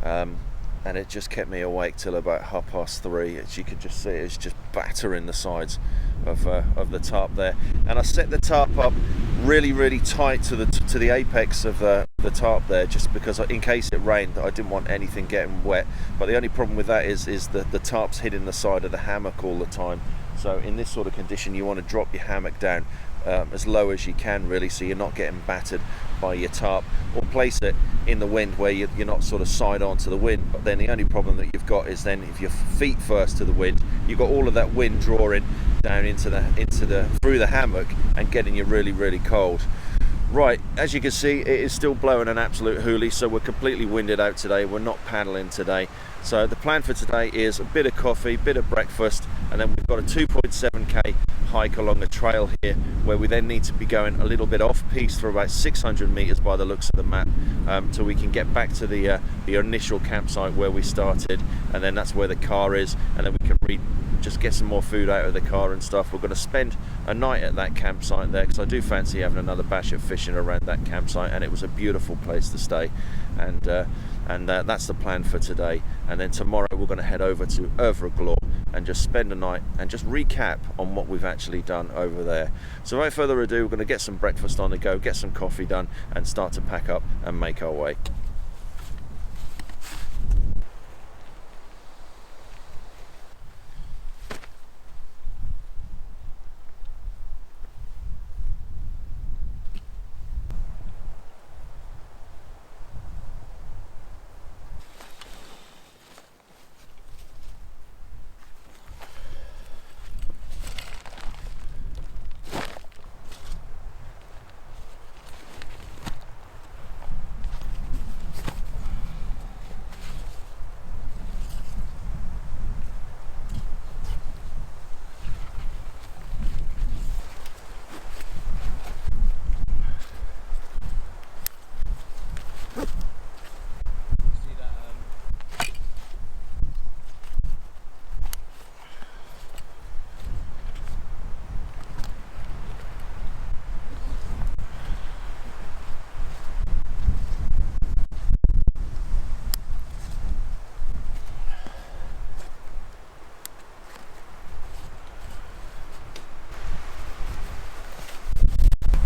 and it just kept me awake till about 3:30. As you can just see, it's just battering the sides of the tarp there. And I set the tarp up really, really tight to the apex of the tarp there, just because in case it rained, I didn't want anything getting wet. But the only problem with that is the tarp's hitting the side of the hammock all the time. So in this sort of condition, you want to drop your hammock down as low as you can, really, so you're not getting battered by your tarp, or place it in the wind where you're not sort of side on to the wind. But then the only problem that you've got is then if your feet first to the wind, you've got all of that wind drawing down through the hammock and getting you really, really cold. Right, as you can see, it is still blowing an absolute hoolie, so we're completely winded out today. We're not paddling today. So the plan for today is a bit of coffee, bit of breakfast, and then we've got a 2.7k hike along a trail here, where we then need to be going a little bit off piste for about 600 meters by the looks of the map, so we can get back to the initial campsite where we started, and then that's where the car is, and then we can just get some more food out of the car and stuff. We're going to spend a night at that campsite there, because I do fancy having another bash at fishing around that campsite, and it was a beautiful place to stay, and that's the plan for today. And then tomorrow we're going to head over to Glaskogen and just spend a night and just recap on what we've actually done over there. So without further ado, we're going to get some breakfast on the go, get some coffee done, and start to pack up and make our way.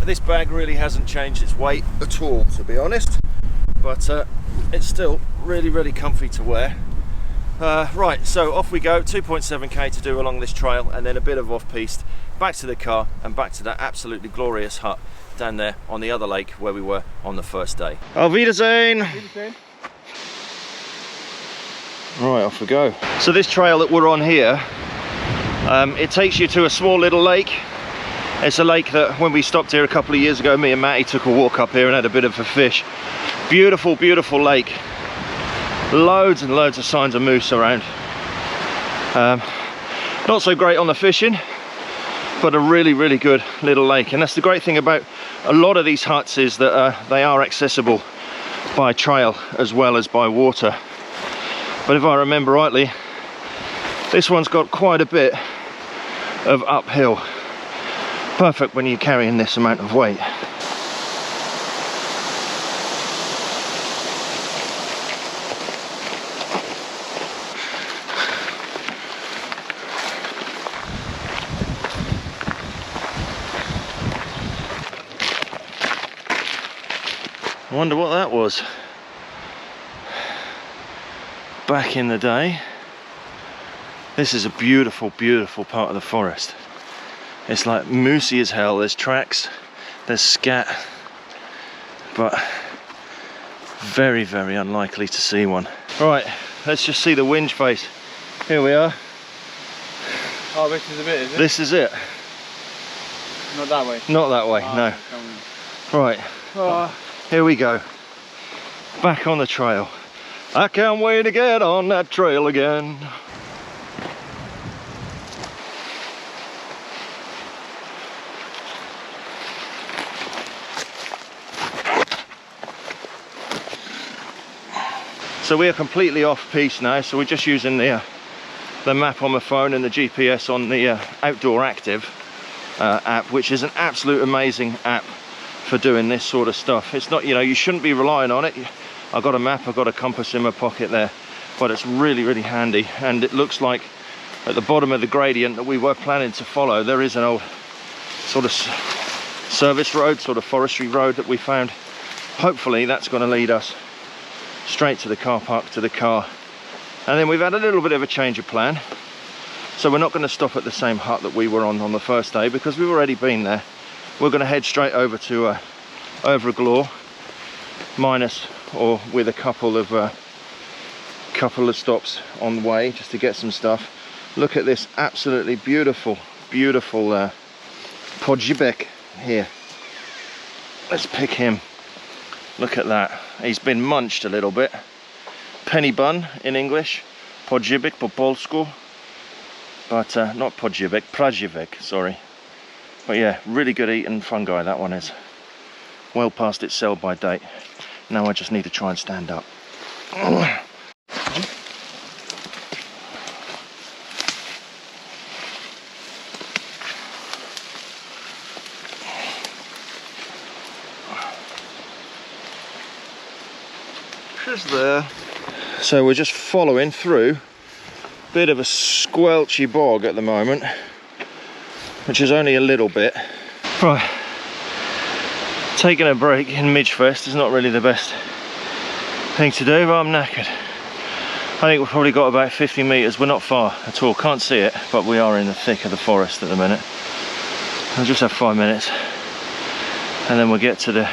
This bag really hasn't changed its weight at all, to be honest, but it's still really comfy to wear. Right, so off we go, 2.7k to do along this trail, and then a bit of off-piste, back to the car and back to that absolutely glorious hut down there on the other lake where we were on the first day. Auf Wiedersehen! Right, off we go. So this trail that we're on here, it takes you to a small little lake. It's a lake that when we stopped here a couple of years ago, me and Matty took a walk up here and had a bit of a fish. Beautiful, beautiful lake. Loads and loads of signs of moose around. Not so great on the fishing, but a really good little lake. And that's the great thing about a lot of these huts, is that they are accessible by trail as well as by water. But if I remember rightly, this one's got quite a bit of uphill. Perfect when you're carrying this amount of weight. I wonder what that was back in the day. This is a beautiful part of the forest. It's like moosey as hell. There's tracks, there's scat, but very unlikely to see one. Right, let's just see the winch face. Here we are. Oh, this is a bit, is it? This is it. Not that way? Not that way, no. Right, here we go. Back on the trail. I can't wait to get on that trail again. So we are completely off piste now, so we're just using the map on the phone and the GPS on the Outdoor Active app, which is an absolute amazing app for doing this sort of stuff. It's not, you know, you shouldn't be relying on it. I've got a map, I've got a compass in my pocket there, but it's really handy. And it looks like at the bottom of the gradient that we were planning to follow, there is an old sort of service road, sort of forestry road that we found. Hopefully that's going to lead us straight to the car park, to the car. And then we've had a little bit of a change of plan, so we're not going to stop at the same hut that we were on the first day, because we've already been there. We're going to head straight over to Glaskogen, minus or with a couple of stops on the way just to get some stuff. Look at this absolutely beautiful portage here. Let's pick him. Look at that. He's been munched a little bit. Penny bun in English. Podjibik po polsku. but not Packrafts, sorry. But yeah, really good eating fungi, that one is. Well past its sell by date. Now I just need to try and stand up. Just there. So we're just following through a bit of a squelchy bog at the moment, which is only a little bit. Right, taking a break in Midgefest is not really the best thing to do, but I'm knackered. I think we've probably got about 50 metres. We're not far at all, can't see it, but we are in the thick of the forest at the minute. I'll just have 5 minutes and then we'll get to the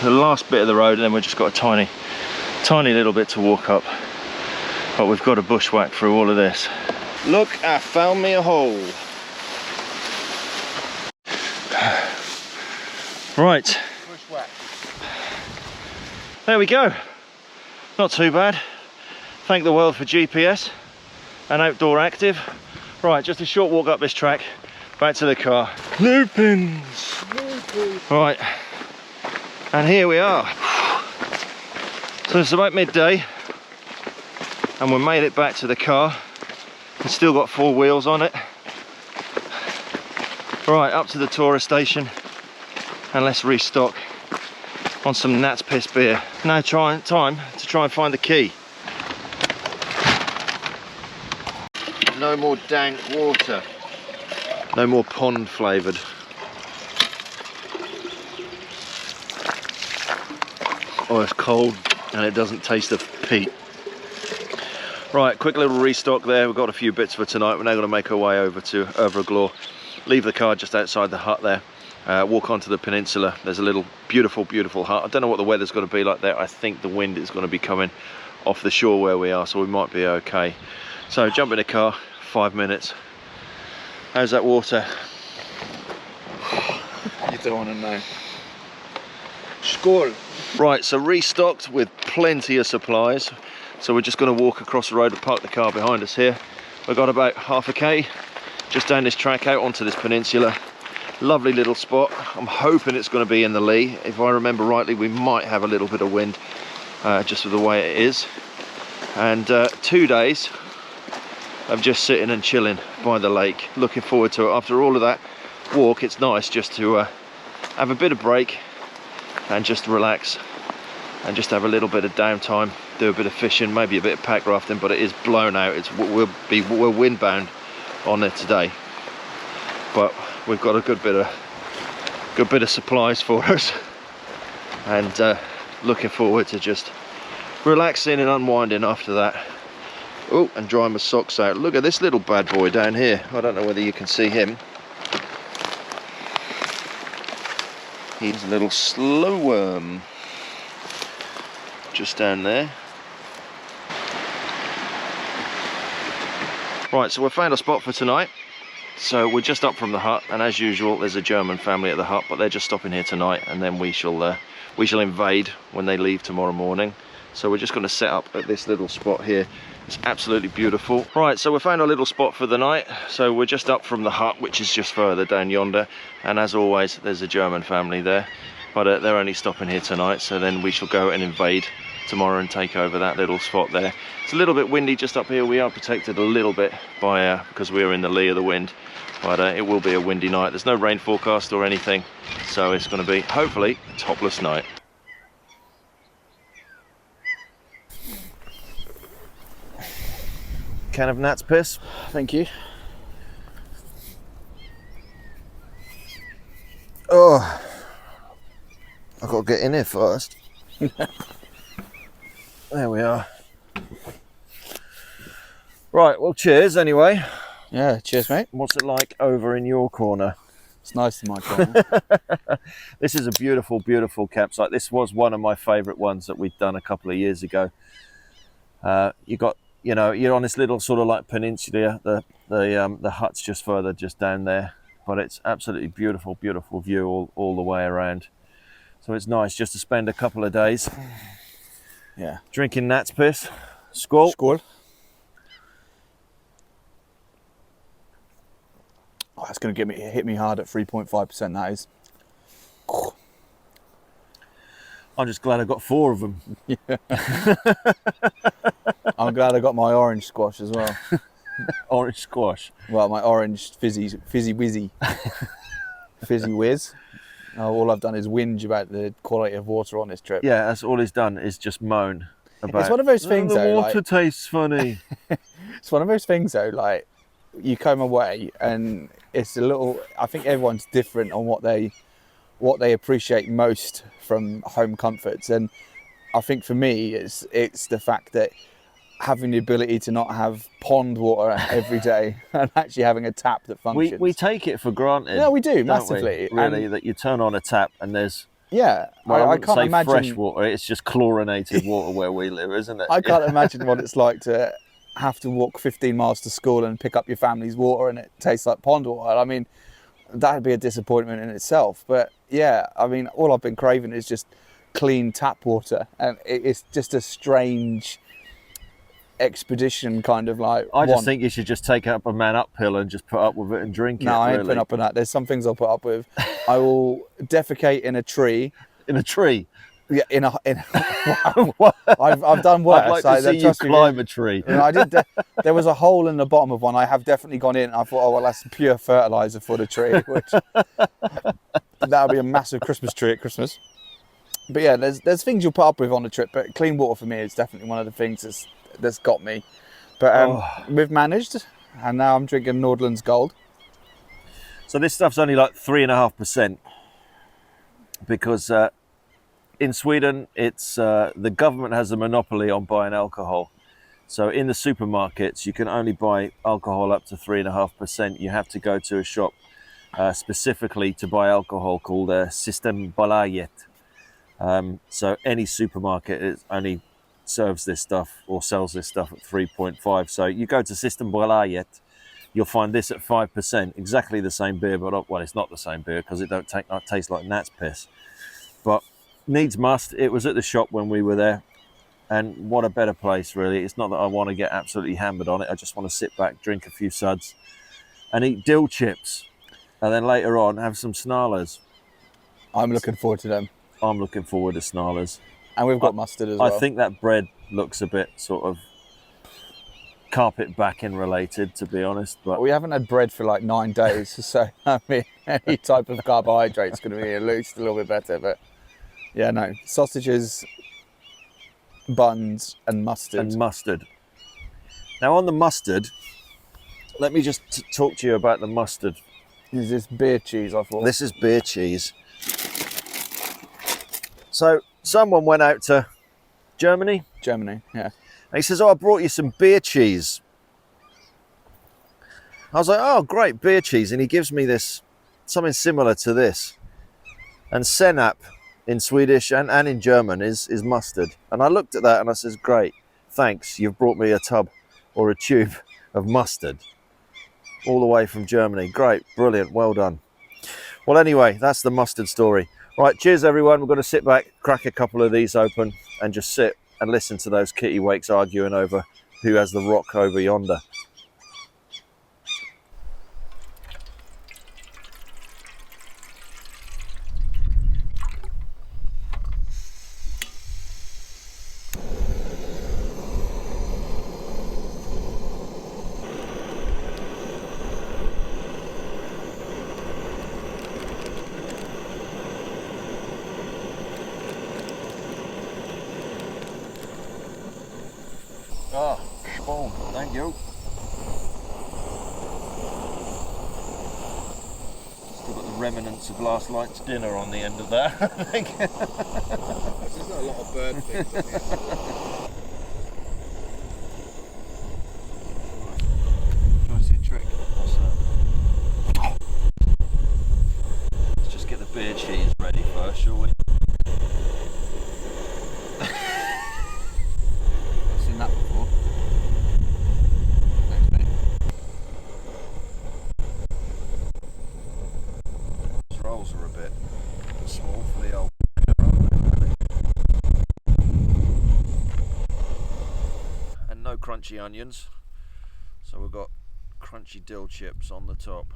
last bit of the road, and then we've just got a tiny little bit to walk up, but we've got to bushwhack through all of this. Look, I found me a hole. Right, Bushwhack. there we go. Not too bad. Thank the world for GPS and outdoor active. Right, just a short walk up this track, back to the car. Lupins! Right, and here we are. So it's about midday and we made it back to the car. It's still got 4 wheels on it. Right, up to the tourist station and let's restock on some Nat's Piss beer. Now time to try and find the key. No more dank water. No more pond flavoured. Oh, it's cold and it doesn't taste of peat. Right, quick little restock there. We've got a few bits for tonight. We're now going to make our way over to Overglaw. Leave the car just outside the hut there. Walk onto the peninsula. There's a little beautiful hut. I don't know what the weather's going to be like there. I think the wind is going to be coming off the shore where we are, so we might be okay. So jump in the car, 5 minutes. How's that water? You don't want to know. Skål. Right, so restocked with plenty of supplies. So we're just going to walk across the road and park the car behind us here. We've got about half a K just down this track out onto this peninsula. Lovely little spot. I'm hoping it's going to be in the lee. If I remember rightly, we might have a little bit of wind just with the way it is. And 2 days of just sitting and chilling by the lake. Looking forward to it. After all of that walk, it's nice just to have a bit of break and just relax and just have a little bit of downtime, do a bit of fishing, maybe a bit of pack rafting, but it is blown out. We're windbound on it today, but we've got a good bit of supplies for us, and looking forward to just relaxing and unwinding after that. Oh, and drying my socks out. Look at this little bad boy down here. I don't know whether you can see him. He's a little slow worm just down there. Right, so we've found a spot for tonight. So we're just up from the hut, and as usual there's a German family at the hut, but they're just stopping here tonight, and then we shall invade when they leave tomorrow morning. So we're just going to set up at this little spot here. It's absolutely beautiful. Right, so we found a little spot for the night. So we're just up from the hut, which is just further down yonder, and as always there's a German family there, but they're only stopping here tonight, so then we shall go and invade tomorrow and take over that little spot there. It's a little bit windy just up here. We are protected a little bit by because we are in the lee of the wind, but it will be a windy night. There's no rain forecast or anything, so it's going to be hopefully a topless night. Can of Nat's Piss. Thank you. Oh, I've got to get in here first. There we are. Right, well cheers anyway. Yeah, cheers mate. What's it like over in your corner? It's nice in my corner. This is a beautiful campsite. This was one of my favourite ones that we'd done a couple of years ago. You're on this little sort of like peninsula. The hut's just further just down there, but it's absolutely beautiful view all the way around. So it's nice just to spend a couple of days, Yeah. drinking Nat's Piss. Skål. Skål. Oh, it's going to hit me hard at 3.5%. That is. I'm just glad I got 4 of them. Yeah. I'm glad I got my orange squash as well. Orange squash. Well, my orange fizzy whizzy. Fizzy whiz. All I've done is whinge about the quality of water on this trip. Yeah, that's all he's done is just moan about. It's one of those things, the though. Water tastes funny. It's one of those things, though. Like, you come away and it's a little. I think everyone's different on what they appreciate most from home comforts, and I think for me, it's the fact that having the ability to not have pond water every day and actually having a tap that functions. We take it for granted. Yeah, we do, don't massively. we? Really, that you turn on a tap and there's. Yeah, Well, I can't say imagine fresh water. It's just chlorinated water where we live, isn't it? I can't imagine what it's like to have to walk 15 miles to school and pick up your family's water and it tastes like pond water. I mean, that'd be a disappointment in itself. But yeah, I mean, all I've been craving is just clean tap water, and it's just a strange expedition kind of like. I just think you should just take up a man uphill and just put up with it and drink it. No, I ain't really. putting up with that. There's some things I'll put up with. I will defecate in a tree. In a tree. Yeah, in wow. I've done worse. I'd like to see you climb a tree. I did. There was a hole in the bottom of one. I have definitely gone in. And I thought, oh well, that's pure fertilizer for the tree. Which that'll be a massive Christmas tree at Christmas. But yeah, there's things you'll put up with on the trip. But clean water for me is definitely one of the things that's got me. But we've managed, and now I'm drinking Nordland's Gold. So this stuff's only like 3.5%, because in Sweden, it's the government has a monopoly on buying alcohol. So in the supermarkets, you can only buy alcohol up to 3.5%. You have to go to a shop specifically to buy alcohol called Systembolaget. So any supermarket only serves this stuff or sells this stuff at 3.5. So you go to Systembolaget, you'll find this at 5%, exactly the same beer, but well, it's not the same beer because it don't taste like gnat's piss. But needs must, it was at the shop when we were there, and what a better place, really. It's not that I want to get absolutely hammered on it. I just want to sit back, drink a few suds and eat dill chips, and then later on have some snarlers. I'm looking forward to them. I'm looking forward to snarlers. And we've got mustard as well. I think that bread looks a bit sort of carpet backing related, to be honest. But we haven't had bread for like 9 days, so I mean, any type of carbohydrate is going to be at least a little bit better. But yeah, no, sausages, buns, and mustard. Now on the mustard, let me just talk to you about the mustard. Is this beer cheese? I thought this is beer cheese. So someone went out to Germany, yeah. And he says, oh, I brought you some beer cheese. I was like, oh, great, beer cheese. And he gives me this, something similar to this. And senap in Swedish and in German is mustard. And I looked at that and I says, great, thanks. You've brought me a tub or a tube of mustard all the way from Germany. Great, brilliant, well done. Well, anyway, that's the mustard story. Right, cheers, everyone. We're going to sit back, crack a couple of these open and just sit and listen to those kittiwakes arguing over who has the rock over yonder. Ah, boom, thank you. Still got the remnants of last night's dinner on the end of that, I think. There's got a lot of bird things on here. Do you want to see a trick? What's that? Let's just get the beer cheese ready first, shall we? Seen that before. Thanks, mate. These rolls are a bit small for the old. And no crunchy onions, so we've got crunchy dill chips on the top.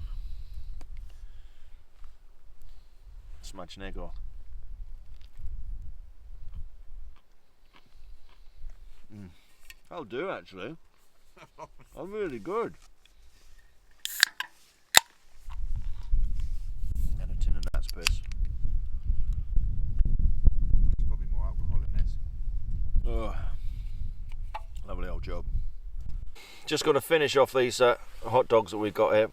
smacznego. I'll do actually. I'm really good. And a tin of nuts piss. There's probably more alcohol in this. Oh, lovely old job. Just going to finish off these hot dogs that we've got here,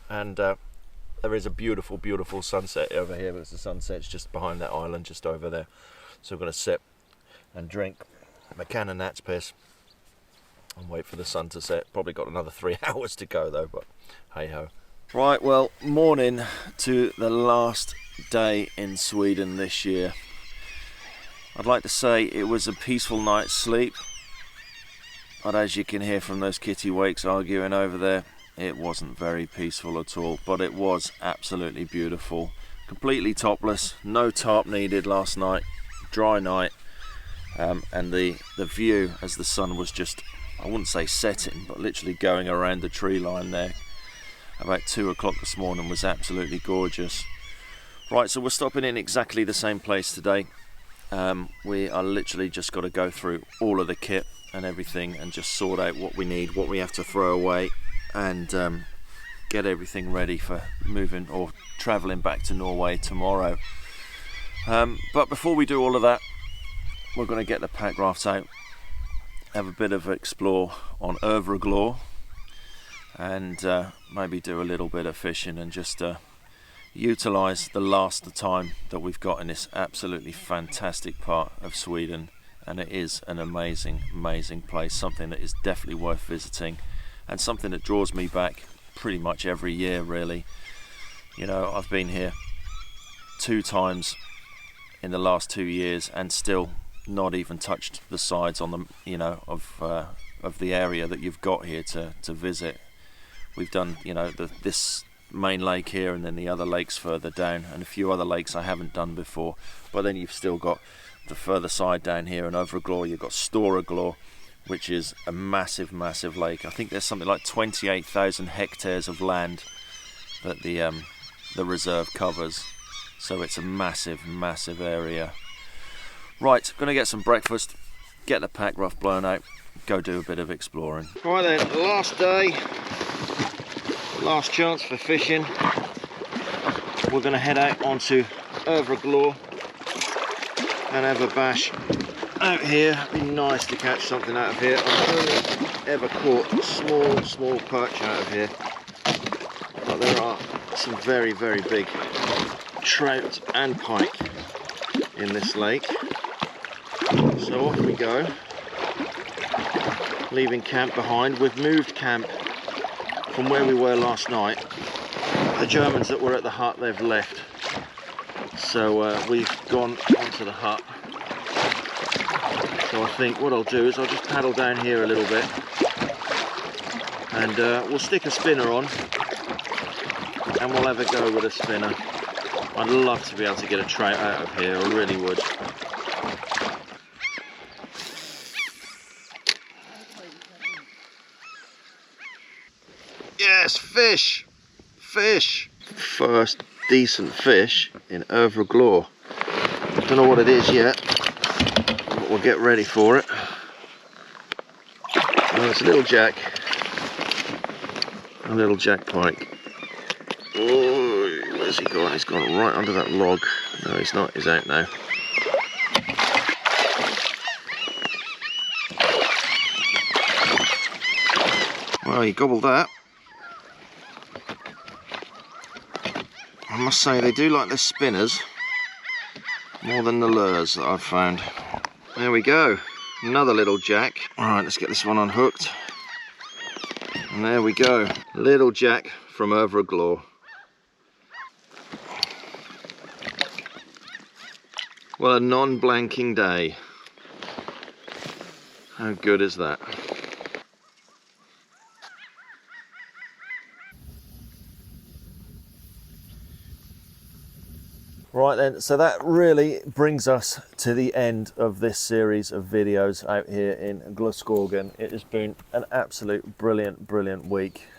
and there is a beautiful, beautiful sunset over here, because the sunset's just behind that island, just over there. So we're going to sit and drink a can of Nat's piss and wait for the sun to set. Probably got another 3 hours to go though, but hey ho. Right, well, morning to the last day in Sweden this year. I'd like to say it was a peaceful night's sleep, but as you can hear from those kittiwakes arguing over there, it wasn't very peaceful at all, but it was absolutely beautiful. Completely topless, no tarp needed last night, dry night, and the view as the sun was just, I wouldn't say setting, but literally going around the tree line there about 2 o'clock this morning was absolutely gorgeous. Right, so we're stopping in exactly the same place today. We are literally just got to go through all of the kit and everything and just sort out what we need, what we have to throw away, and get everything ready for moving or travelling back to Norway tomorrow. But before we do all of that, we're going to get the Packrafts out, have a bit of explore on Överglå, and maybe do a little bit of fishing and just utilise the time that we've got in this absolutely fantastic part of Sweden. And it is an amazing, amazing place, something that is definitely worth visiting, and something that draws me back pretty much every year, really. You know, I've been here 2 times in the last 2 years and still not even touched the sides on the, you know, of the area that you've got here to visit. We've done, you know, this main lake here, and then the other lakes further down, and a few other lakes I haven't done before. But then you've still got the further side down here in Överglå, you've got Storeglå, which is a massive, massive lake. I think there's something like 28,000 hectares of land that the reserve covers. So it's a massive, massive area. Right, gonna get some breakfast, get the Packraft blown out, go do a bit of exploring. Right then, last day, last chance for fishing. We're gonna head out onto Överglå and have a bash out here. It'd be nice to catch something out of here. I've only ever caught a small perch out of here, but there are some very, very big trout and pike in this lake. So off we go, leaving camp behind. We've moved camp from where we were last night. The Germans that were at the hut, they've left. So we've gone onto the hut. So I think what I'll do is I'll just paddle down here a little bit, and we'll stick a spinner on and we'll have a go with a spinner. I'd love to be able to get a trout out of here, I really would. Yes, fish! Fish! First decent fish in Överglå. Don't know what it is yet, but we'll get ready for it. Oh, it's a little jack. A little jack pike. Oh, where's he gone? He's gone right under that log. No, he's not. He's out now. Well, he gobbled that. I must say they do like their spinners more than the lures that I've found. There we go, another little jack. Alright, let's get this one unhooked. And there we go, little jack from Överglå. Well, a non-blanking day. How good is that? Right then, so that really brings us to the end of this series of videos out here in Glaskogen. It has been an absolute brilliant week.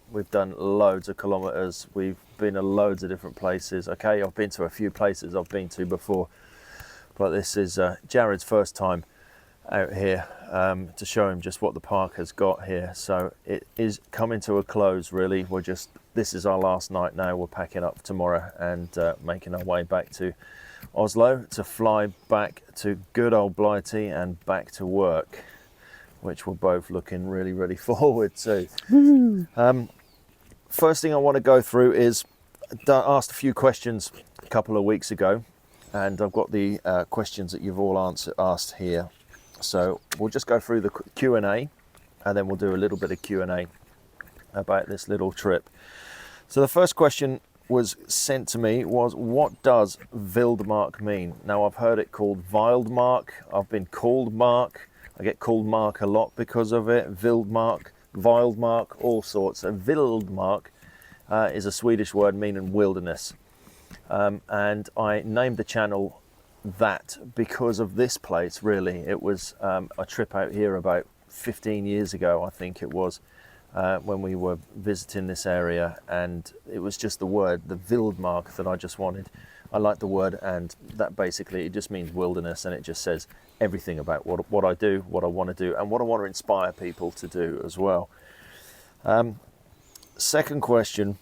We've done loads of kilometres, we've been to loads of different places. Okay, I've been to a few places I've been to before, but this is Jared's first time out here to show him just what the park has got here. So it is coming to a close really. This is our last night now. We're packing up tomorrow and making our way back to Oslo to fly back to good old Blighty and back to work, which we're both looking really forward to. First thing I want to go through is asked a few questions a couple of weeks ago, and I've got the questions that you've all asked here. So we'll just go through the Q&A and then we'll do a little bit of Q&A about this little trip. So the first question was sent to me was, what does Vildmark mean? Now I've heard it called Wildmark, I've been called Mark, I get called Mark a lot because of it, Vildmark, Wildmark, all sorts. So Vildmark is a Swedish word meaning wilderness. And I named the channel that because of this place really. It was a trip out here about 15 years ago, I think it was, when we were visiting this area, and it was just the word, the Vildmark, that I just wanted. I like the word, and that basically, it just means wilderness, and it just says everything about what I do, what I want to do, and what I want to inspire people to do as well. Second question,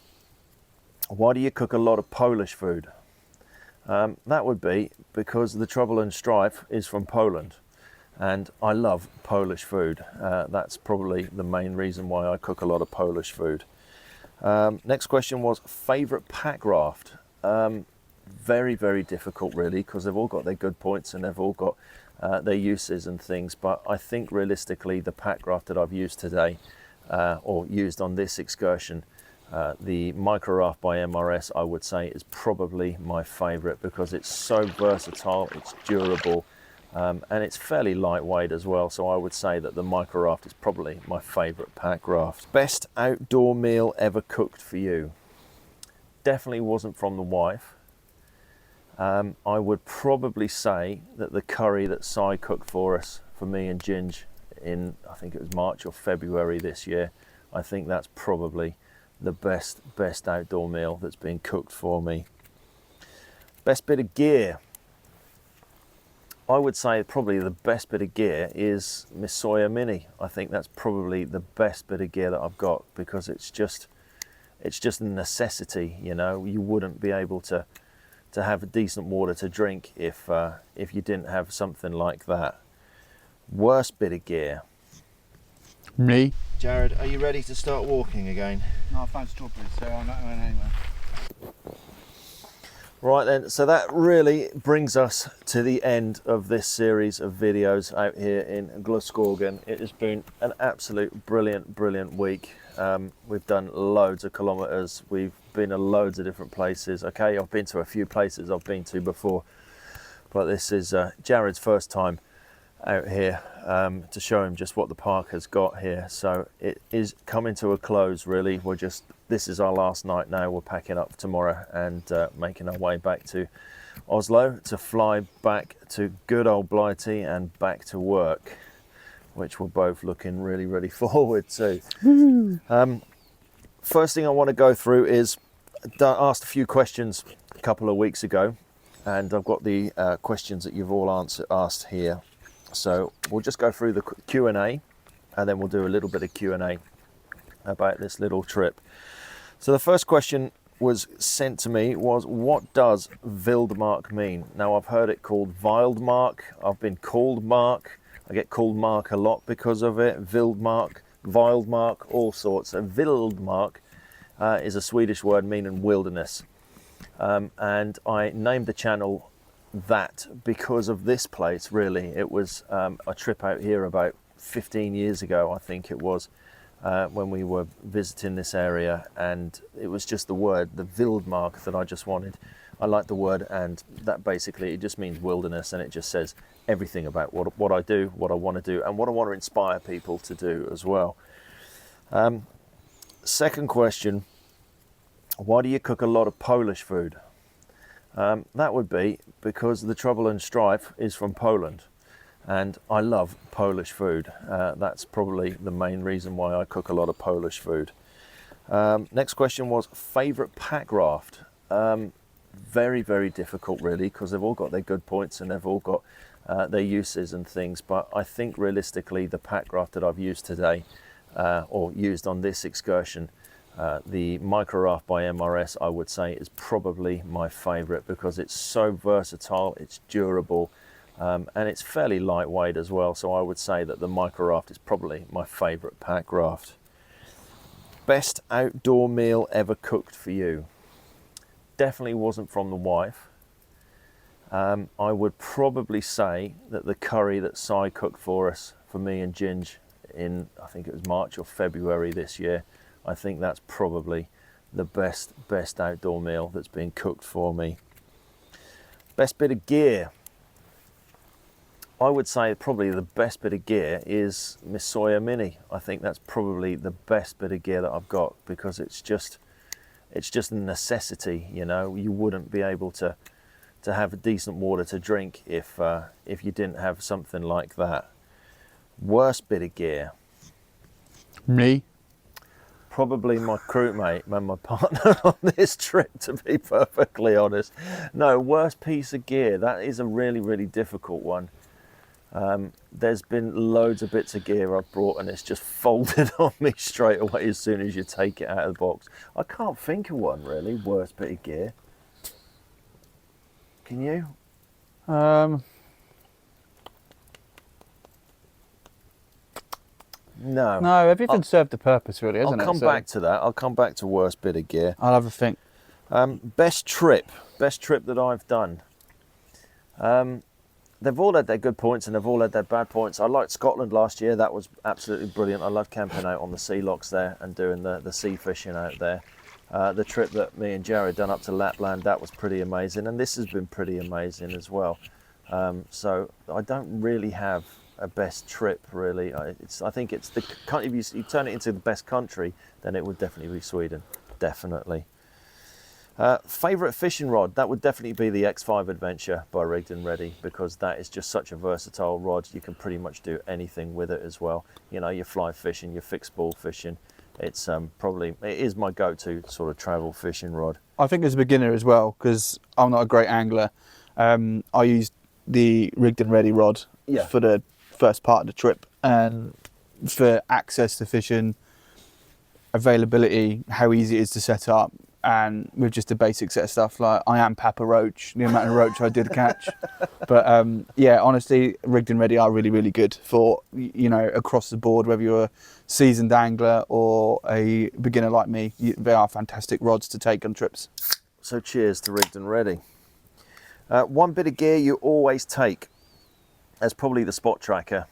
why do you cook a lot of Polish food? That would be because the Trouble and Strife is from Poland, and I love Polish food. That's probably the main reason why I cook a lot of Polish food. Next question was favourite pack raft. Very difficult really, because they've all got their good points and they've all got their uses and things, but I think realistically the pack raft that I've used today, or used on this excursion, the micro raft by MRS, I would say, is probably my favourite because it's so versatile, it's durable, and it's fairly lightweight as well. So I would say that the micro raft is probably my favourite pack raft. Best outdoor meal ever cooked for you? Definitely wasn't from the wife. I would probably say that the curry that Si cooked for us, for me and Ginge, in I think it was March or February this year, I think that's probably the best outdoor meal that's been cooked for me. Best bit of gear, I would say probably the best bit of gear is my Sawyer Mini. I think that's probably the best bit of gear that I've got, because it's just a necessity. You know, you wouldn't be able to have a decent water to drink if you didn't have something like that. Worst bit of gear? Me? Jared, are you ready to start walking again? No, I found strawberries, so I'm not going anywhere. Right then, so that really brings us to the end of this series of videos out here in Glaskogen. It has been an absolute brilliant week. We've done loads of kilometres, we've been to loads of different places. Okay, I've been to a few places I've been to before, but this is Jared's first time out here to show him just what the park has got here. So it is coming to a close really. This is our last night now. We're packing up tomorrow and making our way back to Oslo to fly back to good old Blighty and back to work, which we're both looking really forward to. First thing I want to go through is asked a few questions a couple of weeks ago, and I've got the questions that you've all asked here. So we'll just go through the Q&A and then we'll do a little bit of Q&A about this little trip. So the first question was sent to me was, what does Vildmark mean? Now I've heard it called Wildmark, I've been called Mark, I get called Mark a lot because of it, Vildmark, Wildmark, all sorts. So Vildmark is a Swedish word meaning wilderness. And I named the channel that because of this place really. It was a trip out here about 15 years ago, I think it was, when we were visiting this area, and it was just the word, the Vildmark, that I just wanted. I like the word, and that basically, it just means wilderness, and it just says everything about what I do, what I want to do, and what I want to inspire people to do as well. Second question, why do you cook a lot of Polish food? That would be because the Trouble and Strife is from Poland, and I love Polish food. That's probably the main reason why I cook a lot of Polish food. Next question was favourite pack raft. Very, very difficult really, because they've all got their good points and they've all got their uses and things, but I think realistically the pack raft that I've used today, or used on this excursion, the micro raft by MRS, I would say is probably my favourite because it's so versatile, it's durable, and it's fairly lightweight as well, so I would say that the micro raft is probably my favourite pack raft. Best outdoor meal ever cooked for you? Definitely wasn't from the wife. I would probably say that the curry that Si cooked for us, for me and Ginge, in I think it was March or February this year, I think that's probably the best outdoor meal that's been cooked for me. Best bit of gear. I would say probably the best bit of gear is my Sawyer Mini. I think that's probably the best bit of gear that I've got because it's just a necessity, you know. You wouldn't be able to have decent water to drink if you didn't have something like that. Worst bit of gear. Me. Probably my crewmate and my partner on this trip, to be perfectly honest. No, worst piece of gear, that is a really, really difficult one. There's been loads of bits of gear I've brought and it's just folded on me straight away as soon as you take it out of the box. I can't think of one really, worst bit of gear. Can you? No. No, everything served a purpose really, hasn't it? I'll come back to that. I'll come back to worst bit of gear. I'll have a think. Best trip that I've done. They've all had their good points and they've all had their bad points. I liked Scotland last year. That was absolutely brilliant. I loved camping out on the sea locks there and doing the sea fishing out there. The trip that me and Jared done up to Lapland, that was pretty amazing. And this has been pretty amazing as well. So I don't really have a best trip really. I think it's the country. If you turn it into the best country, then it would definitely be Sweden. Definitely. Favourite fishing rod, that would definitely be the X5 Adventure by Rigged and Ready, because that is just such a versatile rod. You can pretty much do anything with it as well. You know, your fly fishing, your fixed ball fishing. It's it is my go-to sort of travel fishing rod. I think as a beginner as well, because I'm not a great angler, I used the Rigged and Ready rod for the first part of the trip, and for access to fishing, availability, how easy it is to set up, and with just the basic set of stuff, like I am Papa Roach, the amount of roach I did catch. But yeah, honestly, Rigged and Ready are really, really good for, you know, across the board, whether you're a seasoned angler or a beginner like me. They are fantastic rods to take on trips. So cheers to Rigged and Ready. One bit of gear you always take. That's probably the spot tracker.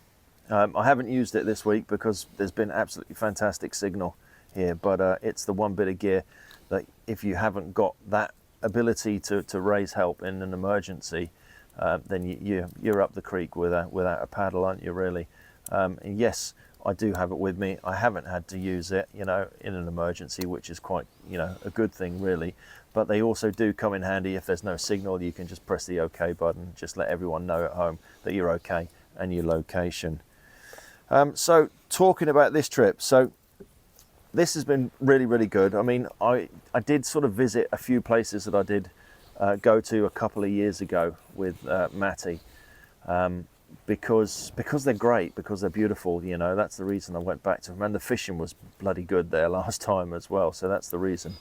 I haven't used it this week because there's been absolutely fantastic signal here, but it's the one bit of gear that if you haven't got that ability to raise help in an emergency, then you're up the creek without a paddle, aren't you really? And yes, I do have it with me. I haven't had to use it, you know, in an emergency, which is quite, you know, a good thing really. But they also do come in handy if there's no signal. You can just press the OK button, just let everyone know at home that you're okay and your location. So talking about this trip, so this has been really, really good. I mean, I did sort of visit a few places that I did go to a couple of years ago with Matty, because they're great, because they're beautiful, you know. That's the reason I went back to them. And the fishing was bloody good there last time as well, so that's the reason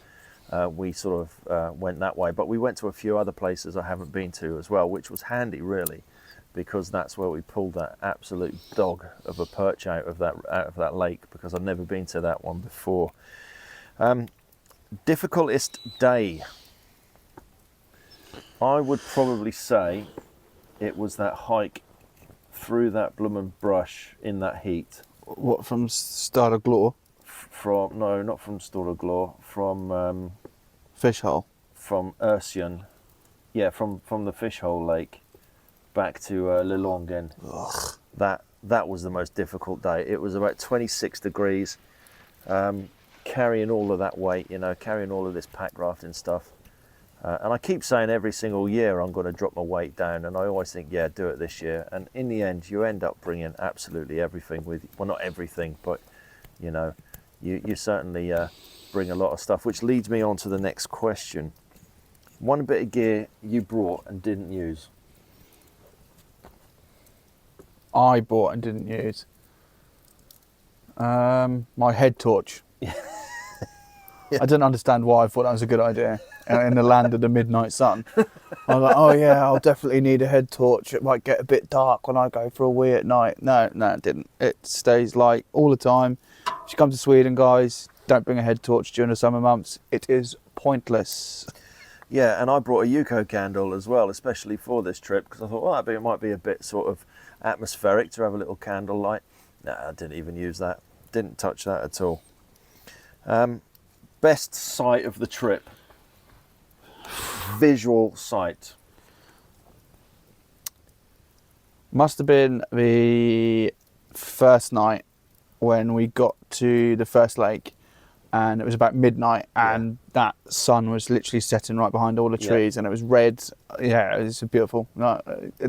we sort of went that way. But we went to a few other places I haven't been to as well, which was handy really, because that's where we pulled that absolute dog of a perch out of that lake, because I've never been to that one before. Difficultest day, I would probably say it was that hike through that bloomin' brush in that heat. What, from Start of Glore? No, not from Start of Glore, from Fish Hole. From Ursien. Yeah, from the Fishhole Lake back to Lillongen. That was the most difficult day. It was about 26 degrees, carrying all of that weight, you know, carrying all of this pack rafting stuff. And I keep saying every single year I'm going to drop my weight down, and I always think, yeah, do it this year. And in the end, you end up bringing absolutely everything with you. Well, not everything, but you know, you certainly bring a lot of stuff, which leads me on to the next question. One bit of gear you brought and didn't use. I bought and didn't use. My head torch. Yeah. I didn't understand why I thought that was a good idea. In the land of the midnight sun, I was like, oh yeah, I'll definitely need a head torch. It might get a bit dark when I go for a wee at night. No, it didn't. It stays light all the time. If you come to Sweden, guys, don't bring a head torch during the summer months. It is pointless. Yeah, and I brought a Yuko candle as well, especially for this trip, because I thought, well, it might be a bit sort of atmospheric to have a little candle light. No, I didn't even use that. Didn't touch that at all. Best sight of the trip. Visual sight. Must have been the first night when we got to the first lake, and it was about midnight, and that sun was literally setting right behind all the trees, and it was red. Yeah, it was beautiful. No,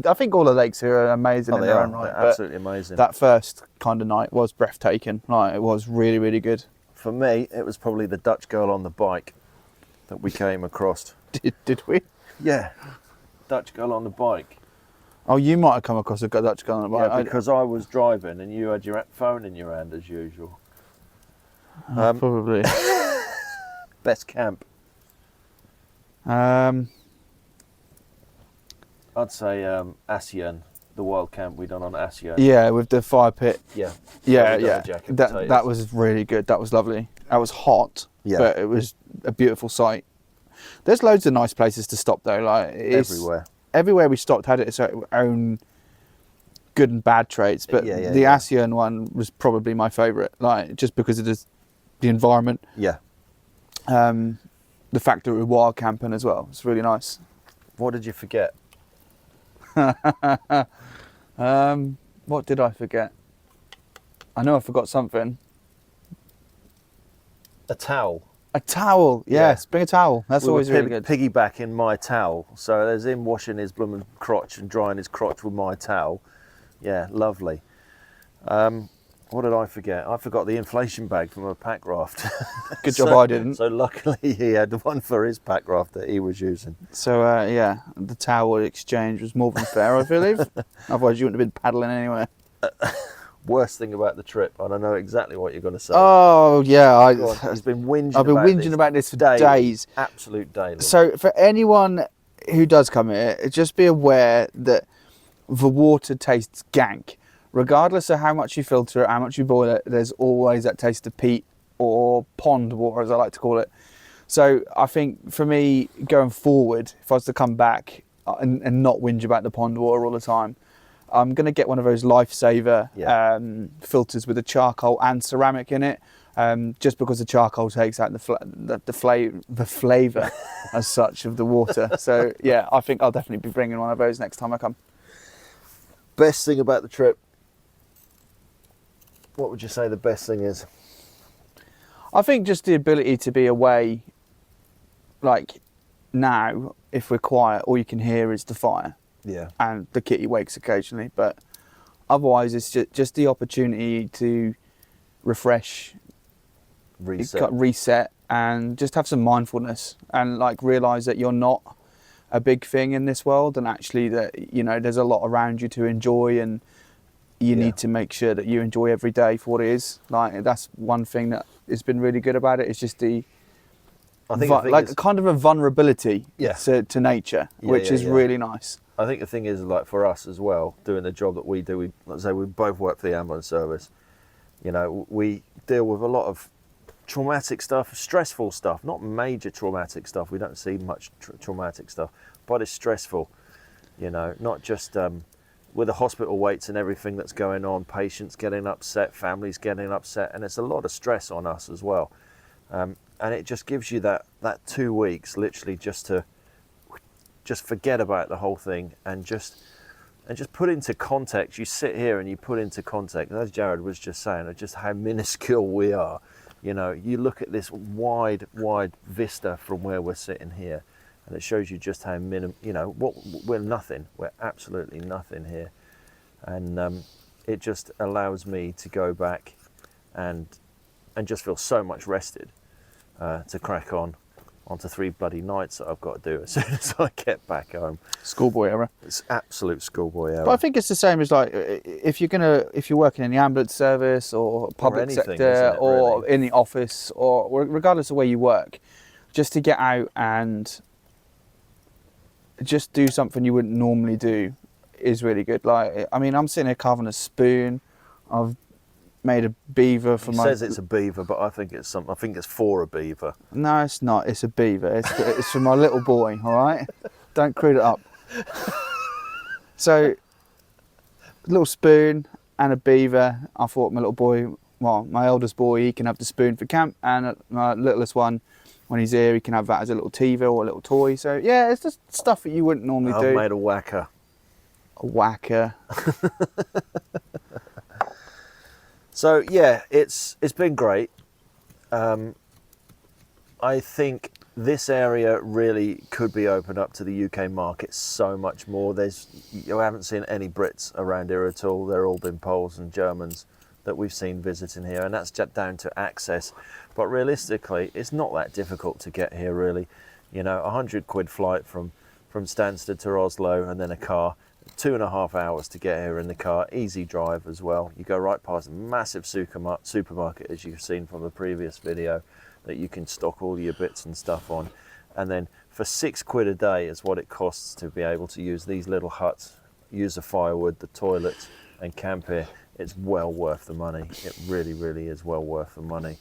I think all the lakes here are amazing in their own right. They're absolutely amazing. That first kind of night was breathtaking. Like, it was really, really good. For me, it was probably the Dutch girl on the bike that we came across. Did we? Yeah, Dutch girl on the bike. Oh, you might have come across a Dutch girl on the bike. Yeah, because I was driving and you had your phone in your hand as usual. Probably. Best camp. Um, I'd say Asian, the wild camp we done on Asian. yeah, with the fire pit. Yeah. Yeah, we done yeah. the jacket That potatoes. was really good. That was lovely. That was hot, Yeah. but it was a beautiful sight. There's loads of nice places to stop though. Like, Everywhere. Everywhere we stopped had its own good and bad traits, but the ASEAN one was probably my favourite. Like, just because of the environment. Yeah. The fact that we were wild camping as well. It's really nice. What did you forget? What did I forget? I know I forgot something. A towel. A towel, yes. Bring a towel. That's We always were really good. Piggybacking my towel. So there's him washing his blooming crotch and drying his crotch with my towel. Yeah, lovely. What did I forget? I forgot the inflation bag from a Packraft. Good job I didn't. So luckily he had one for his Packraft that he was using. So yeah, the towel exchange was more than fair, I believe. Otherwise you wouldn't have been paddling anywhere. Worst thing about the trip, and I know exactly what you're going to say. Oh yeah, Go on, he's been whinging. I've been whinging about this for days. Absolute daily. So for anyone who does come here, just be aware that the water tastes gank. Regardless of how much you filter it, how much you boil it, there's always that taste of peat or pond water, as I like to call it. So I think for me, going forward, if I was to come back and not whinge about the pond water all the time, I'm going to get one of those lifesaver filters with a charcoal and ceramic in it, just because the charcoal takes out the flavour as such of the water. So yeah, I think I'll definitely be bringing one of those next time I come. Best thing about the trip? What would you say the best thing is? I think just the ability to be away, like now, if we're quiet, all you can hear is the fire. Yeah. And the kitty wakes occasionally, but otherwise it's just the opportunity to refresh, reset, and just have some mindfulness and like realise that you're not a big thing in this world, and actually that, you know, there's a lot around you to enjoy, and you need to make sure that you enjoy every day for what it is. Like, that's one thing that has been really good about it. It's just the like kind of a vulnerability to nature, which is really nice. I think the thing is, like, for us as well, doing the job that we do, let's say we both work for the ambulance service, you know, we deal with a lot of traumatic stuff, stressful stuff, not major traumatic stuff. We don't see much traumatic stuff, but it's stressful, you know, not just with the hospital waits and everything that's going on, patients getting upset, families getting upset, and it's a lot of stress on us as well. And it just gives you that 2 weeks literally just to just forget about the whole thing and just put into context. You sit here and you put into context, as Jared was just saying, just how minuscule we are. You know, you look at this wide vista from where we're sitting here, and it shows you just how you know, what we're nothing. We're absolutely nothing here, and it just allows me to go back and just feel so much rested to crack on onto 3 bloody nights that I've got to do as soon as I get back home. Schoolboy era. It's absolute schoolboy era. But I think it's the same as like if you're working in the ambulance service or public anything, sector isn't it, or really? in the office or regardless of where you work, just to get out and just do something you wouldn't normally do is really good. Like, I mean, I'm sitting here carving a spoon. I've made a beaver for He my. says it's a beaver, but I think it's something. I think it's for a beaver. No, it's not. It's a beaver. It's for my little boy. All right, don't crude it up. So, little spoon and a beaver. I thought my little boy, well, my eldest boy, he can have the spoon for camp, and my littlest one, when he's here, he can have that as a little TV or a little toy. So yeah, it's just stuff that you wouldn't normally do. I've made a whacker. A whacker. So yeah, it's been great. I think this area really could be opened up to the UK market so much more. You haven't seen any Brits around here at all. They're all been Poles and Germans that we've seen visiting here, and that's just down to access. But realistically, it's not that difficult to get here, really. You know, £100 flight from Stansted to Oslo, and then a car. 2.5 hours to get here in the car. Easy drive as well. You go right past a massive supermarket, as you've seen from the previous video, that you can stock all your bits and stuff on. And then for £6 a day is what it costs to be able to use these little huts, use the firewood, the toilets, and camp here. It's well worth the money. It really, really is well worth the money.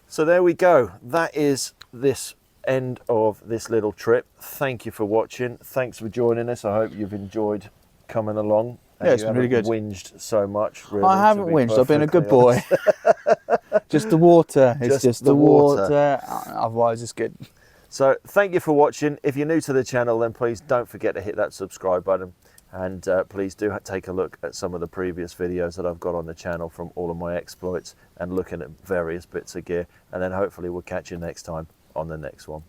So there we go. That is this end of this little trip. Thank you for watching. Thanks for joining us. I hope you've enjoyed coming along. Yeah, it's been really good. Whinged so much. Really, I haven't whinged. I've been a good boy. Just the water. It's just the water. Otherwise, it's good. So thank you for watching. If you're new to the channel, then please don't forget to hit that subscribe button. And please do take a look at some of the previous videos that I've got on the channel from all of my exploits and looking at various bits of gear. And then hopefully we'll catch you next time on the next one.